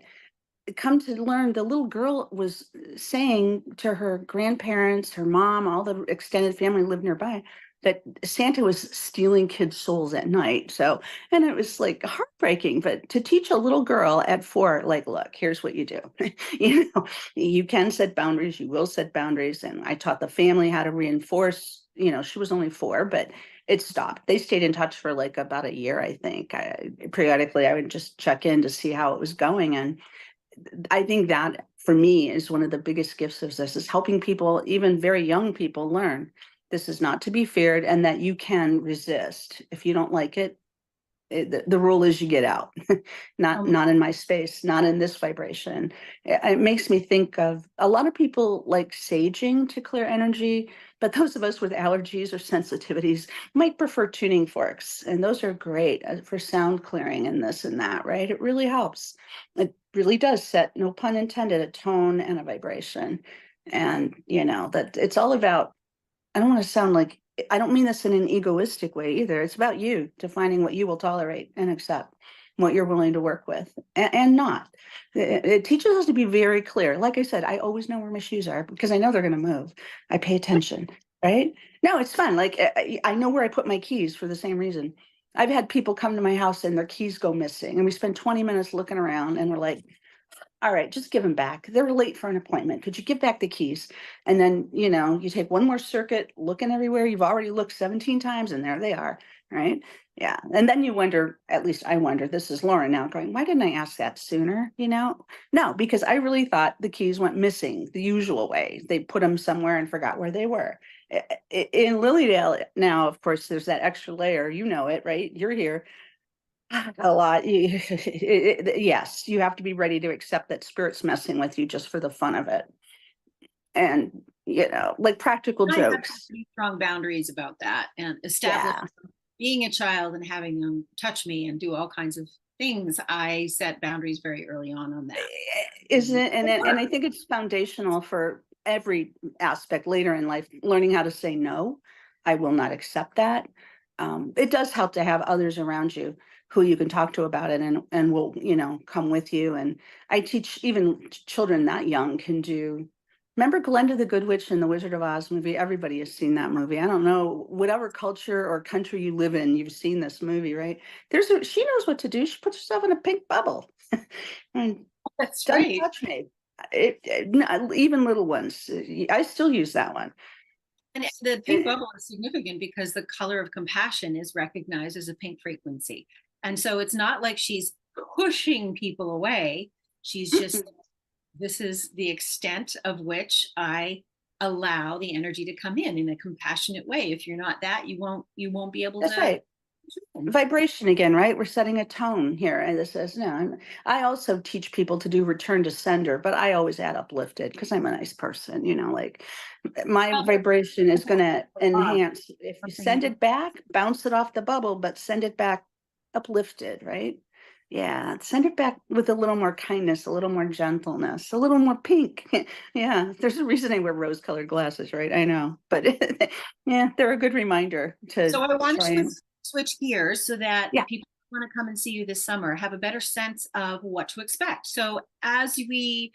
Speaker 2: come to learn, the little girl was saying to her grandparents, her mom, all the extended family lived nearby, that Santa was stealing kids' souls at night. So, and it was like heartbreaking, but to teach a little girl at 4, like, look, here's what you do. You can set boundaries, you will set boundaries. And I taught the family how to reinforce, she was only 4, but it stopped. They stayed in touch for like about a year, I think. Periodically, I would just check in to see how it was going. And I think that for me is one of the biggest gifts of this, is helping people, even very young people, learn this is not to be feared and that you can resist. If you don't like it, the rule is you get out. Not in my space, not in this vibration. It makes me think of a lot of people like saging to clear energy, but those of us with allergies or sensitivities might prefer tuning forks, and those are great for sound clearing and this and that, right? It really helps. It really does set, no pun intended, a tone and a vibration. And that it's all about, I don't want to sound like, I don't mean this in an egoistic way either. It's about you defining what you will tolerate and accept, what you're willing to work with and not. It teaches us to be very clear. Like I said, I always know where my shoes are because I know they're going to move. I pay attention, right? No, it's fun. Like I know where I put my keys for the same reason. I've had people come to my house and their keys go missing, and we spend 20 minutes looking around and we're like, all right, just give them back. They're late for an appointment. Could you give back the keys? And then, you take one more circuit, looking everywhere. You've already looked 17 times and there they are, right? Yeah. And then you wonder, at least I wonder, this is Lauren now going, why didn't I ask that sooner? No, because I really thought the keys went missing the usual way. They put them somewhere and forgot where they were. In LILYDALE now, of course, there's that extra layer, it, right? You're here a lot. Yes, you have to be ready to accept that spirit's messing with you just for the fun of it. And, like practical
Speaker 1: I have
Speaker 2: jokes.
Speaker 1: pretty strong boundaries about that, and establishing
Speaker 2: Yeah.
Speaker 1: being a child and having them touch me and do all kinds of things. I set boundaries very early on that.
Speaker 2: Isn't it? And I think it's foundational for every aspect later in life, learning how to say no. I will not accept that. It does help to have others around you who you can talk to about it and will, come with you. And I teach even children that young can do. Remember Glinda the Good Witch in the Wizard of Oz movie? Everybody has seen that movie. I don't know, whatever culture or country you live in, you've seen this movie, right? She knows what to do. She puts herself in a pink bubble. And
Speaker 1: That's
Speaker 2: don't
Speaker 1: great.
Speaker 2: touch me. Even little ones. I still use that one.
Speaker 1: And the pink bubble is significant because the color of compassion is recognized as a pink frequency. And so it's not like she's pushing people away. She's just, this is the extent of which I allow the energy to come in a compassionate way. If you're not that, you won't be able
Speaker 2: That's
Speaker 1: to.
Speaker 2: right. Vibration again, right? We're setting a tone here. And this says, no, I also teach people to do return to sender, but I always add uplifted because I'm a nice person, like my vibration is going to enhance. If you send it back, bounce it off the bubble, but send it back uplifted, right? Yeah, send it back with a little more kindness, a little more gentleness, a little more pink. Yeah, there's a reason I wear rose-colored glasses, right? I know, but yeah, they're a good reminder to
Speaker 1: So I want
Speaker 2: try
Speaker 1: to
Speaker 2: and
Speaker 1: switch gears so that the
Speaker 2: yeah.
Speaker 1: people who want to come and see you this summer have a better sense of what to expect. So as we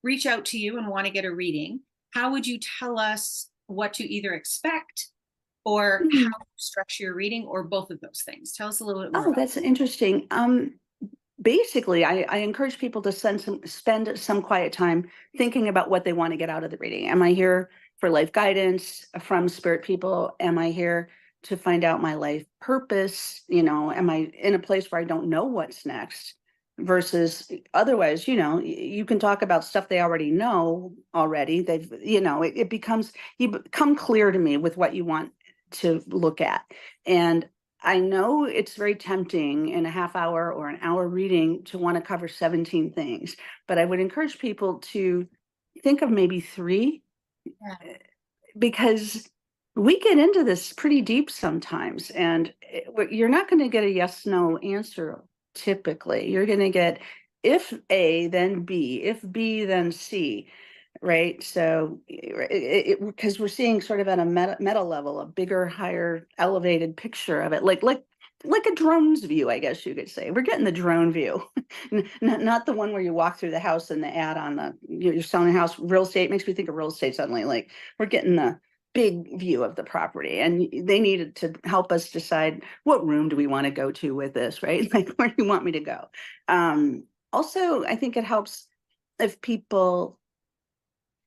Speaker 1: reach out to you and want to get a reading, how would you tell us what to either expect or how to structure your reading, or both of those things? Tell us a little bit more
Speaker 2: Oh,
Speaker 1: about
Speaker 2: that's interesting. Basically, I encourage people to spend some quiet time thinking about what they want to get out of the reading. Am I here for life guidance from spirit people? Am I here to find out my life purpose? Am I in a place where I don't know what's next? Versus otherwise, you can talk about stuff they already know already. It becomes, you become clear to me with what you want to look at. And I know it's very tempting in a half hour or an hour reading to want to cover 17 things, but I would encourage people to think of maybe 3, because we get into this pretty deep sometimes, and you're not going to get a yes, no answer. Typically, you're going to get if A, then B, if B, then C. Right. So because we're seeing sort of at a meta level, a bigger, higher, elevated picture of it, like a drone's view, I guess you could say. We're getting the drone view, not the one where you walk through the house and the ad on you're selling a house. Real estate makes me think of real estate suddenly. Like we're getting big view of the property, and they needed to help us decide what room do we want to go to with this, right? Like, where do you want me to go? Also, I think it helps if people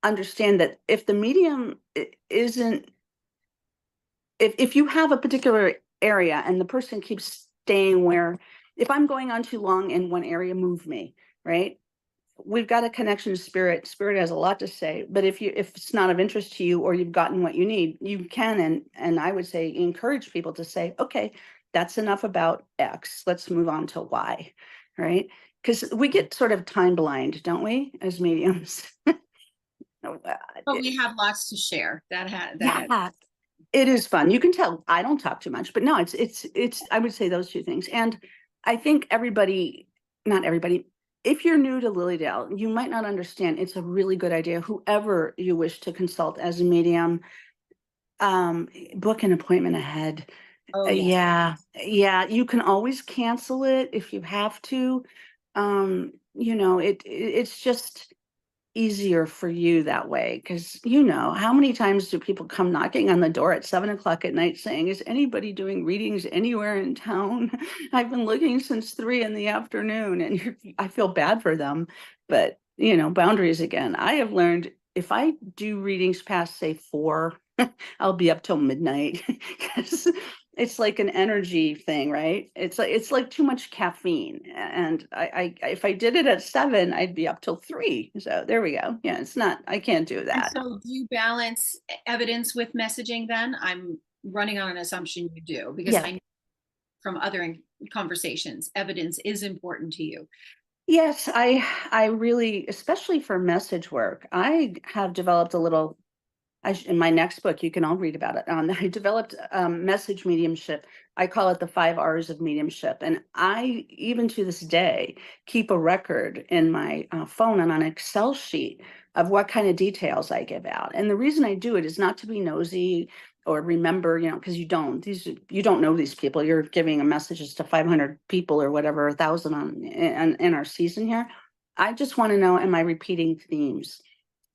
Speaker 2: understand that if the medium isn't, if you have a particular area and the person keeps staying where, if I'm going on too long in one area, move me, right? We've got a connection to spirit. Spirit has a lot to say, but if it's not of interest to you, or you've gotten what you need, you can, and I would say encourage people to say, okay, that's enough about X. Let's move on to Y, right? Because we get sort of time blind, don't we, as mediums?
Speaker 1: But we have lots to share. That
Speaker 2: Yeah, it is fun. You can tell I don't talk too much, but no, it's I would say those two things. And I think everybody, not everybody, if you're new to Lilydale, you might not understand. It's a really good idea. Whoever you wish to consult as a medium, book an appointment ahead.
Speaker 1: Oh, yeah.
Speaker 2: Yeah, you can always cancel it if you have to. It's just easier for you that way, because how many times do people come knocking on the door at 7 o'clock at night saying, is anybody doing readings anywhere in town? I've been looking since 3 in the afternoon, and I feel bad for them. But boundaries again. I have learned if I do readings past, say, 4, I'll be up till midnight, because it's like an energy thing, right? It's like too much caffeine. And I if I did it at 7, I'd be up till 3. So there we go. Yeah, it's not, I can't do
Speaker 1: And
Speaker 2: that.
Speaker 1: so do you balance evidence with messaging then? I'm running on an assumption you do, because
Speaker 2: Yeah.
Speaker 1: I know from other conversations, evidence is important to you.
Speaker 2: Yes, I really, especially for message work, I have developed a little, in my next book, you can all read about it. I developed message mediumship. I call it the 5 R's of mediumship. And I, even to this day, keep a record in my phone and on an Excel sheet of what kind of details I give out. And the reason I do it is not to be nosy or remember, because you don't know these people. You're giving a messages to 500 people or whatever, 1,000 in our season here. I just want to know, am I repeating themes?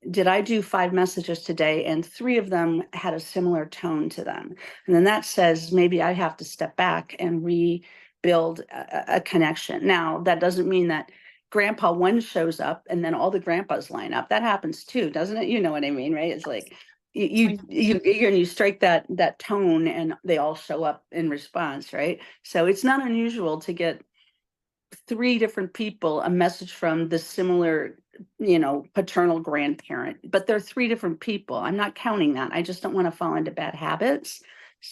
Speaker 2: Did I do 5 messages today and 3 of them had a similar tone to them? And then that says maybe I have to step back and rebuild a connection. Now, that doesn't mean that grandpa 1 shows up and then all the grandpas line up. That happens too, doesn't it? You know what I mean, right? It's like you strike that tone and they all show up in response, right? So it's not unusual to get 3 different people a message from the similar, paternal grandparent, but they're 3 different people. I'm not counting that. I just don't want to fall into bad habits.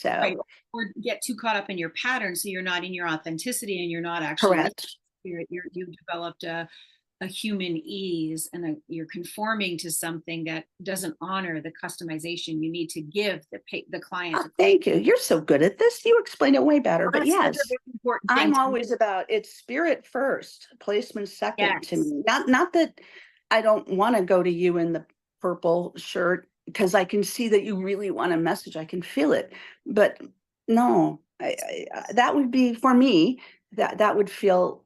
Speaker 1: Right.
Speaker 2: So,
Speaker 1: Or get too caught up in your pattern, so you're not in your authenticity and you're not actually
Speaker 2: correct.
Speaker 1: you've developed a human ease, and you're conforming to something that doesn't honor the customization you need to give the client.
Speaker 2: Oh, thank you. You're so good at this. You explain it way better.
Speaker 1: Well,
Speaker 2: But
Speaker 1: that's such a
Speaker 2: yes,
Speaker 1: very important thing
Speaker 2: I'm
Speaker 1: to me.
Speaker 2: always about it's spirit first, placement second to
Speaker 1: Yes.
Speaker 2: me. Not that I don't want to go to you in the purple shirt, because I can see that you really want a message. I can feel it. But no, that would be for me, that would feel,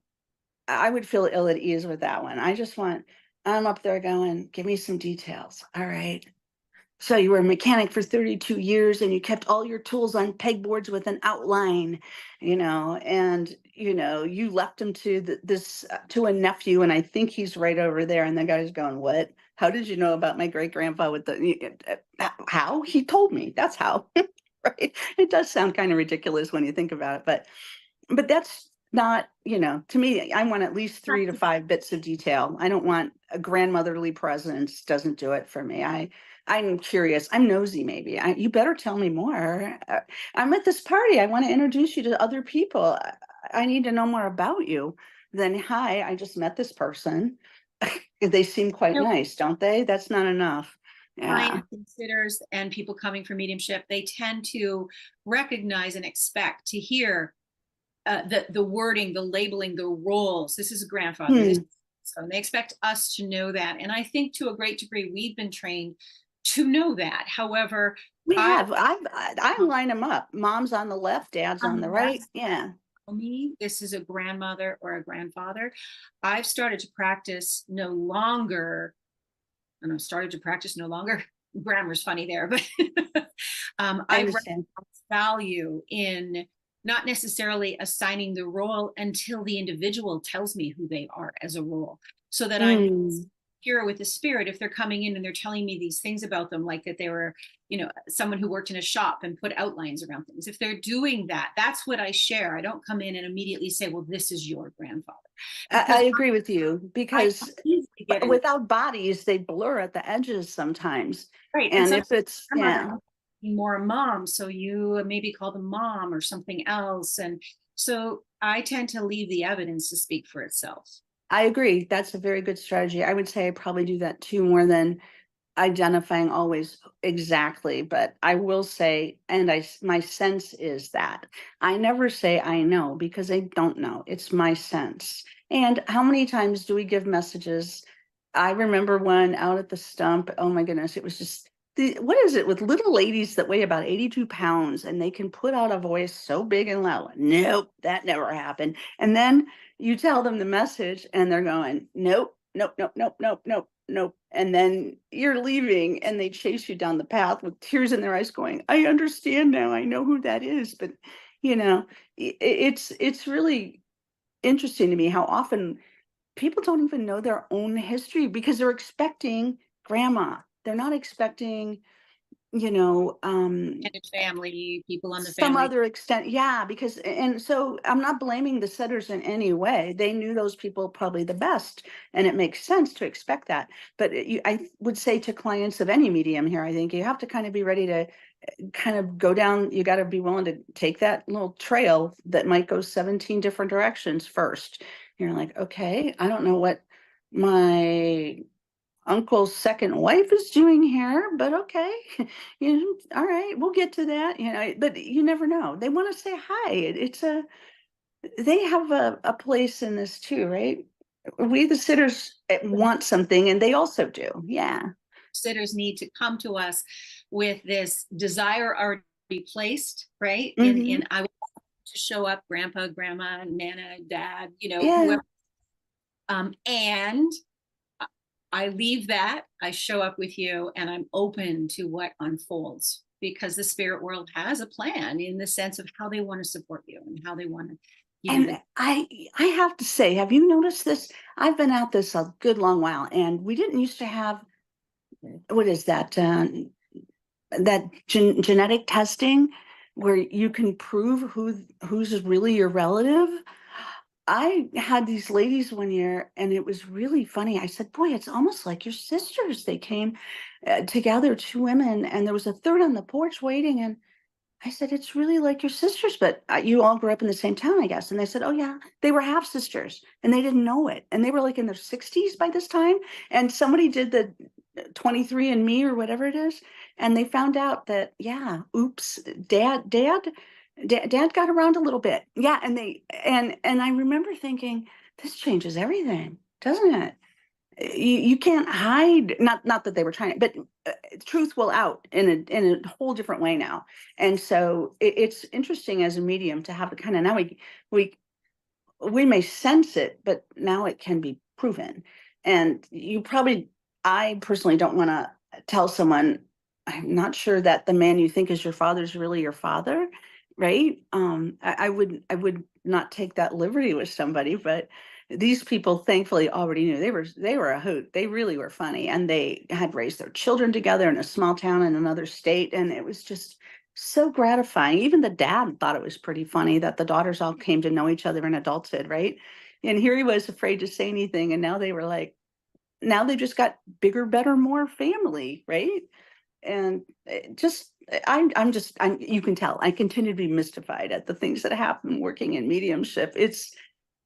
Speaker 2: I would feel ill at ease with that one. I'm up there going, give me some details. All right. So you were a mechanic for 32 years and you kept all your tools on pegboards with an outline, and you left them to this to a nephew, and I think he's right over there. And the guy's going, "What? How did you know about my great grandpa with how? He told me. That's how." Right? It does sound kind of ridiculous when you think about it, but that's not, to me, I want at least 3 to 5 bits of detail. I don't want a grandmotherly presence. Doesn't do it for me. I'm curious. I'm nosy, maybe. You better tell me more. I'm at this party. I want to introduce you to other people. I need to know more about you than, hi, I just met this person. They seem quite
Speaker 1: You know,
Speaker 2: nice, don't they? That's not enough. Yeah.
Speaker 1: client considers, and people coming for mediumship, they tend to recognize and expect to hear the wording, the labeling, the roles. This is a grandfather. This,
Speaker 2: Hmm.
Speaker 1: so they expect us to know that, and I think to a great degree we've been trained to know that. However,
Speaker 2: We
Speaker 1: I
Speaker 2: have. I line them up. Mom's on the left, dad's
Speaker 1: on
Speaker 2: on
Speaker 1: the
Speaker 2: the
Speaker 1: left,
Speaker 2: right. Yeah.
Speaker 1: me, this is a grandmother or a grandfather. I've started to practice no longer, and I've started to practice no longer. Grammar's funny there, but
Speaker 2: I
Speaker 1: I
Speaker 2: understand.
Speaker 1: recognize value in not necessarily assigning the role until the individual tells me who they are as a role, so that I'm
Speaker 2: Mm.
Speaker 1: here with the spirit. If they're coming in and they're telling me these things about them, like that they were, someone who worked in a shop and put outlines around things. If they're doing that, that's what I share. I don't come in and immediately say, well, this is your grandfather,
Speaker 2: I
Speaker 1: because
Speaker 2: agree with you
Speaker 1: I
Speaker 2: because
Speaker 1: easily get in.
Speaker 2: without bodies, they blur at the edges sometimes.
Speaker 1: Right. And
Speaker 2: And
Speaker 1: sometimes
Speaker 2: if it's,
Speaker 1: grandmother
Speaker 2: yeah,
Speaker 1: more a mom, so you maybe call them mom or something else. And so I tend to leave the evidence to speak for itself.
Speaker 2: I agree. That's a very good strategy. I would say I probably do that too, more than identifying always exactly. But I will say, and my sense is that I never say I know because I don't know. It's my sense. And how many times do we give messages? I remember one out at the stump. Oh my goodness, it was just what is it with little ladies that weigh about 82 pounds and they can put out a voice so big and loud? Nope, that never happened. And then you tell them the message and they're going, nope, nope, nope, nope, nope, nope, nope. And then you're leaving and they chase you down the path with tears in their eyes going, I understand now. I know who that is. But, it's really interesting to me how often people don't even know their own history because they're expecting grandma. They're not expecting, you know, um,
Speaker 1: And family, people on the
Speaker 2: some
Speaker 1: family.
Speaker 2: other extent. Yeah, because, and so I'm not blaming the setters in any way. They knew those people probably the best, and it makes sense to expect that. But I would say to clients of any medium here, I think you have to kind of be ready to kind of go down. You got to be willing to take that little trail that might go 17 different directions first. You're like, okay, I don't know what my uncle's second wife is doing here, but okay, all right, we'll get to that, but you never know. They want to say hi. They have a place in this too, right? We, the sitters, want something, and they also do. Yeah.
Speaker 1: Sitters need to come to us with this desire already placed, right?
Speaker 2: Hmm.
Speaker 1: In I want to show up, grandpa, grandma, nana, dad,
Speaker 2: Yeah.
Speaker 1: whoever. And I leave that, I show up with you, and I'm open to what unfolds, because the spirit world has a plan in the sense of how they want to support you and how they want to give you
Speaker 2: And
Speaker 1: the.
Speaker 2: I have to say, have you noticed this? I've been at this a good long while, and we didn't used to have, what is that? That genetic testing where you can prove who's really your relative. I had these ladies one year and it was really funny. I said, boy, it's almost like your sisters. They came together, two women, and there was a third on the porch waiting. And I said, it's really like your sisters, but you all grew up in the same town, I guess. And they said, oh, yeah, they were half sisters and they didn't know it. And they were like in their 60s by this time. And somebody did the 23andMe or whatever it is. And they found out that, yeah, oops, dad got around a little bit. Yeah. And I remember thinking, this changes everything, doesn't it? You can't hide, not that they were trying, but truth will out in a whole different way now. And so it's interesting as a medium to have the kind of, now we we may sense it, but now it can be proven. And I personally don't want to tell someone, I'm not sure that the man you think is your father is really your father, right? I would not take that liberty with somebody, but these people thankfully already knew they were a hoot. They really were funny, and they had raised their children together in a small town in another state, and it was just so gratifying. Even the dad thought it was pretty funny that the daughters all came to know each other in adulthood, right? And here he was afraid to say anything, and now they were like, now they just got bigger, better, more family, right? And you can tell I continue to be mystified at the things that happen working in mediumship. It's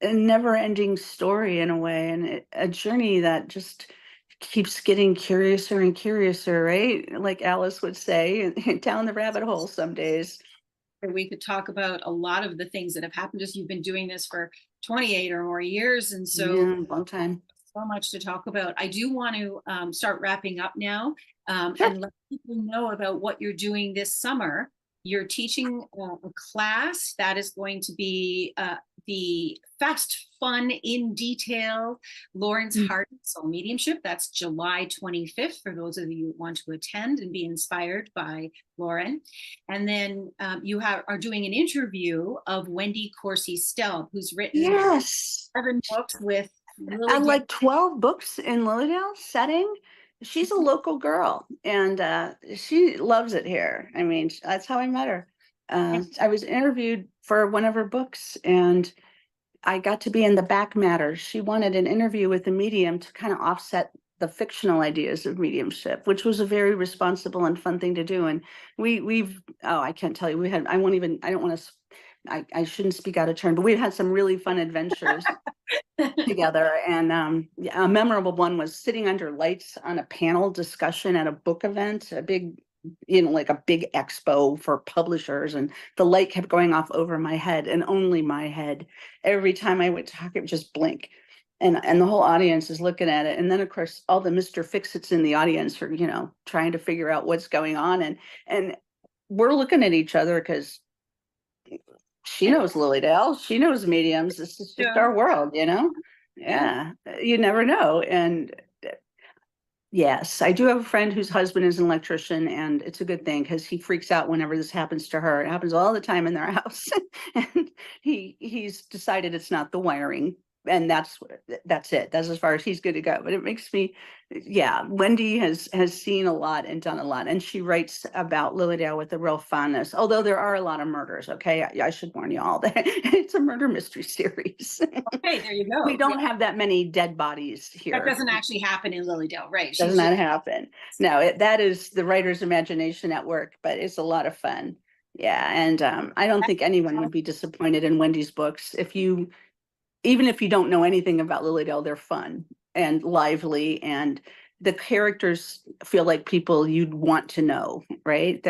Speaker 2: a never ending story in a way, and a journey that just keeps getting curiouser and curiouser, right? Like Alice would say, down the rabbit hole some days.
Speaker 1: We could talk about a lot of the things that have happened as you've been doing this for 28 or more years. And so
Speaker 2: Yeah, long time.
Speaker 1: so much to talk about. I do want to start wrapping up now,
Speaker 2: Sure.
Speaker 1: and let people know about what you're doing this summer You're teaching a class that is going to be the Fast, Fun, in Detail, Lauren's
Speaker 2: Mm.
Speaker 1: Heart and Soul Mediumship. That's July 25th for those of you who want to attend and be inspired by Lauren. And then you are doing an interview of Wendy Corsi Stelb, who's written
Speaker 2: Yes.
Speaker 1: 7 books with
Speaker 2: I
Speaker 1: Lily.
Speaker 2: like 12 books in LILYDALE setting. She's a local girl and she loves it here. I mean, that's how I met her. I was interviewed for one of her books and I got to be in the back matter. She wanted an interview with the medium to kind of offset the fictional ideas of mediumship, which was a very responsible and fun thing to do. And I can't tell you, I won't even, I don't want to, I shouldn't speak out of turn, but we've had some really fun adventures together. And yeah, a memorable one was sitting under lights on a panel discussion at a book event, a big, like a big expo for publishers, and the light kept going off over my head and only my head. Every time I would talk, it would just blink. And the whole audience is looking at it. And then of course, all the Mr. Fix-Its in the audience are, trying to figure out what's going on. And we're looking at each other because she knows LILYDALE, she knows mediums. This is just our world, Yeah, you never know. And yes, I do have a friend whose husband is an electrician, and it's a good thing because he freaks out whenever this happens to her. It happens all the time in their house. And he's decided it's not the wiring, and that's it. That's as far as he's good to go. But it makes me, yeah, Wendy has seen a lot and done a lot, and she writes about LILYDALE with a real fondness. Although there are a lot of murders, okay, I should warn you all that it's a murder mystery series.
Speaker 1: Okay, there you go.
Speaker 2: We don't have that many dead bodies here.
Speaker 1: That doesn't actually happen in LILYDALE, right?
Speaker 2: Does not happen. No, that is the writer's imagination at work, but it's a lot of fun. Yeah, and I don't think anyone would be disappointed in Wendy's books. Even if you don't know anything about LILYDALE, they're fun and lively, and the characters feel like people you'd want to know, right?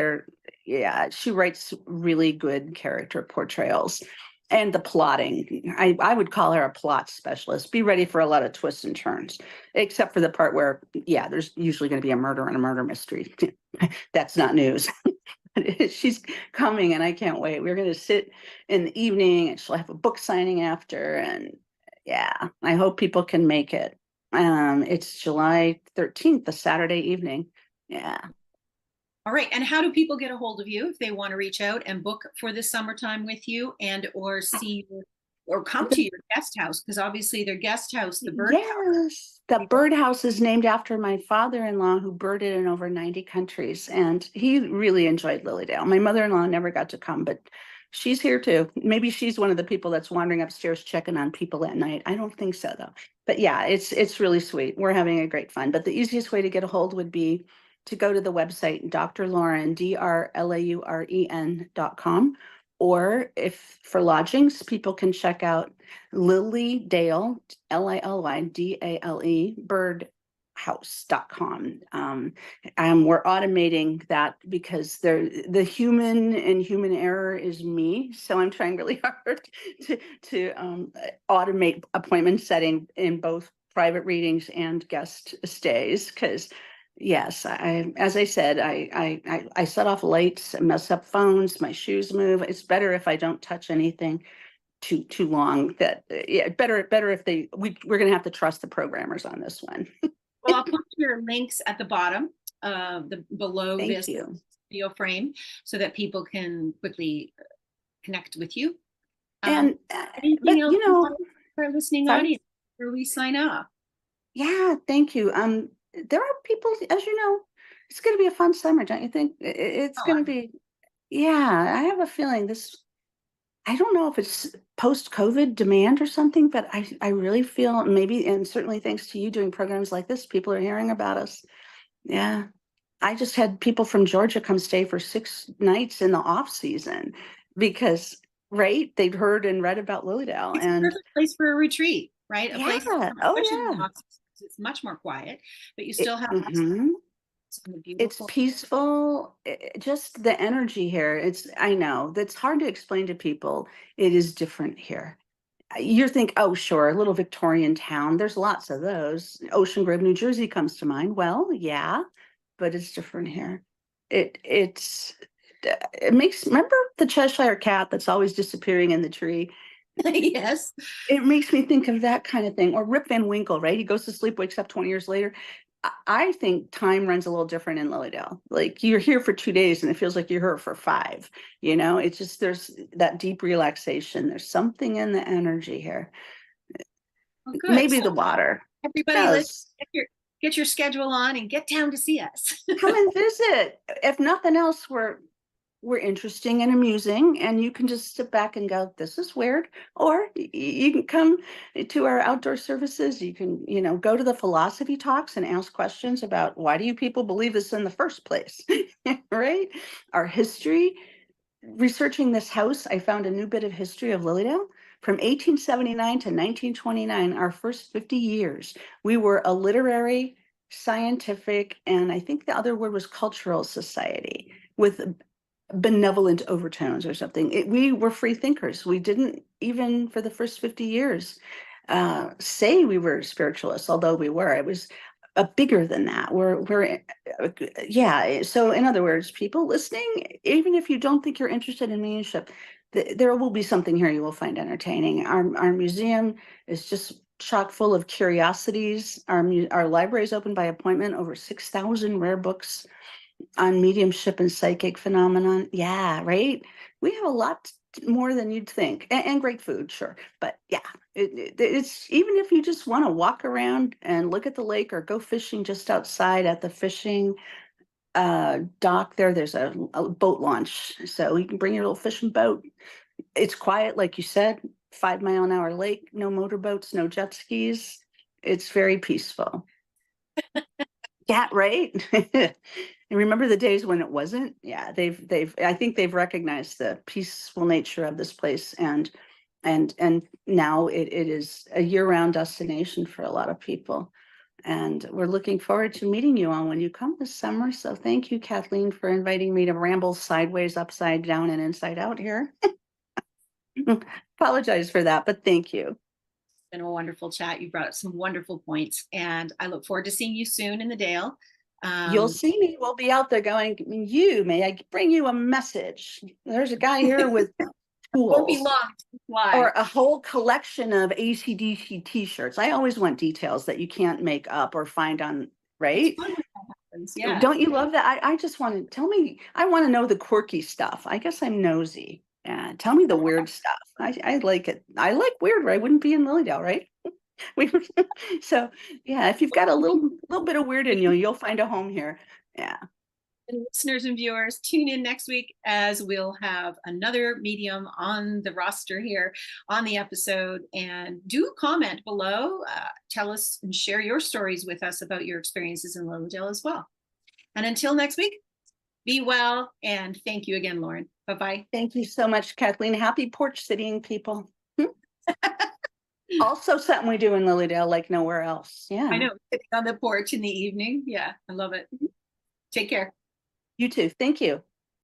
Speaker 2: She writes really good character portrayals. And the plotting, I would call her a plot specialist. Be ready for a lot of twists and turns, except for the part where, yeah, there's usually going to be a murder and a murder mystery. That's not news. She's coming and I can't wait. We're going to sit in the evening and she'll have a book signing after. And yeah, I hope people can make it. It's July 13th, the Saturday evening. Yeah.
Speaker 1: All right. And how do people get a hold of you if they want to reach out and book for the summertime with you and or see you or come to your guest house? Because obviously their guest house, the birdhouse.
Speaker 2: Yes, the birdhouse is named after my father-in-law who birded in over 90 countries. And he really enjoyed LILYDALE. My mother-in-law never got to come, but she's here too. Maybe she's one of the people that's wandering upstairs checking on people at night. I don't think so though. But yeah, it's really sweet. We're having a great fun. But the easiest way to get a hold would be to go to the website, Dr. Lauren, DrLauren.com. Or if for lodgings, people can check out LILYDALE, LILYDALE, birdhouse.com. We're automating that because the human and human error is me. So I'm trying really hard to automate appointment setting in both private readings and guest stays, because yes, as I said, I set off lights, mess up phones, my shoes move. It's better if I don't touch anything too long. Better if we're going to have to trust the programmers on this one.
Speaker 1: Well, I'll put your links at the bottom, below
Speaker 2: Thank
Speaker 1: this
Speaker 2: you.
Speaker 1: video frame, so that people can quickly connect with you.
Speaker 2: And
Speaker 1: anything else for our listening audience before we sign off?
Speaker 2: Yeah, thank you. There are people, as you know, it's going to be a fun summer, don't you think? It's going to be, yeah, I have a feeling I don't know if it's post-COVID demand or something, but I really feel maybe, and certainly thanks to you doing programs like this, people are hearing about us. Yeah. I just had people from Georgia come stay for 6 nights in the off season because, right, they'd heard and read about LILYDALE.
Speaker 1: It's a perfect place for a retreat, right? A place, it's much more quiet, but you still have
Speaker 2: it's peaceful. Just the energy here. I know that's hard to explain to people. It is different here. You think, oh, sure, a little Victorian town. There's lots of those. Ocean Grove, New Jersey comes to mind. Well, yeah, but it's different here. It's it makes, remember the Cheshire cat that's always disappearing in the tree?
Speaker 1: Yes.
Speaker 2: It makes me think of that kind of thing. Or Rip Van Winkle, right? He goes to sleep, wakes up 20 years later. I think time runs a little different in Lilydale. Like you're here for 2 days and it feels like you're here for 5. It's just there's that deep relaxation. There's something in the energy here.
Speaker 1: Well, good.
Speaker 2: Maybe
Speaker 1: So
Speaker 2: the water.
Speaker 1: everybody, let's
Speaker 2: Does.
Speaker 1: get your schedule on and get down to see us.
Speaker 2: Come and visit. If nothing else, we're interesting and amusing, and you can just sit back and go, this is weird. Or you can come to our outdoor services. You can, go to the philosophy talks and ask questions about why do you people believe this in the first place, right? Our history. Researching this house, I found a new bit of history of Lilydale. From 1879 to 1929, our first 50 years, we were a literary, scientific, and I think the other word was cultural society with benevolent overtones or something. We were free thinkers. We didn't even for the first 50 years say we were spiritualists, although we were. It was bigger than that. Yeah. So in other words, people listening, even if you don't think you're interested in mediumship, there will be something here you will find entertaining. Our museum is just chock full of curiosities. Our library is open by appointment, over 6,000 rare books on mediumship and psychic phenomenon. Yeah, right. We have a lot more than you'd think, and great food, sure. But yeah, it's even if you just want to walk around and look at the lake or go fishing just outside at the fishing dock there's a boat launch, so you can bring your little fishing boat. It's quiet, like you said, 5-mile-an-hour lake, no motorboats, no jet skis. It's very peaceful. Yeah, right. And remember the days when it wasn't? Yeah, I think they've recognized the peaceful nature of this place, and now it is a year-round destination for a lot of people. And we're looking forward to meeting you all when you come this summer. So thank you, Kathleen, for inviting me to ramble sideways, upside down, and inside out here. Apologize for that, but thank you.
Speaker 1: It's been a wonderful chat. You brought up some wonderful points, and I look forward to seeing you soon in the Dale.
Speaker 2: You'll see me. We'll be out there going, may I bring you a message? There's a guy here with
Speaker 1: Won't be
Speaker 2: tools.
Speaker 1: long to fly.
Speaker 2: Or a whole collection of AC/DC t-shirts. I always want details that you can't make up or find on, right?
Speaker 1: Yeah.
Speaker 2: Don't you love that? I just want to tell me, I want to know the quirky stuff. I guess I'm nosy. Yeah, tell me the weird stuff. I like it. I like weird, or I wouldn't be in Lilydale, right? So yeah, if you've got a little bit of weird in you, you'll find a home here. Yeah.
Speaker 1: And listeners and viewers, tune in next week as we'll have another medium on the roster here on the episode. And do comment below. Tell us and share your stories with us about your experiences in Lilydale as well. And until next week, be well. And thank you again, Lauren. Bye-bye.
Speaker 2: Thank you so much, Kathleen. Happy porch sitting, people. Also something we do in Lilydale like nowhere else. Yeah.
Speaker 1: I know, sitting on the porch in the evening. Yeah, I love it. Take care.
Speaker 2: You too. Thank you.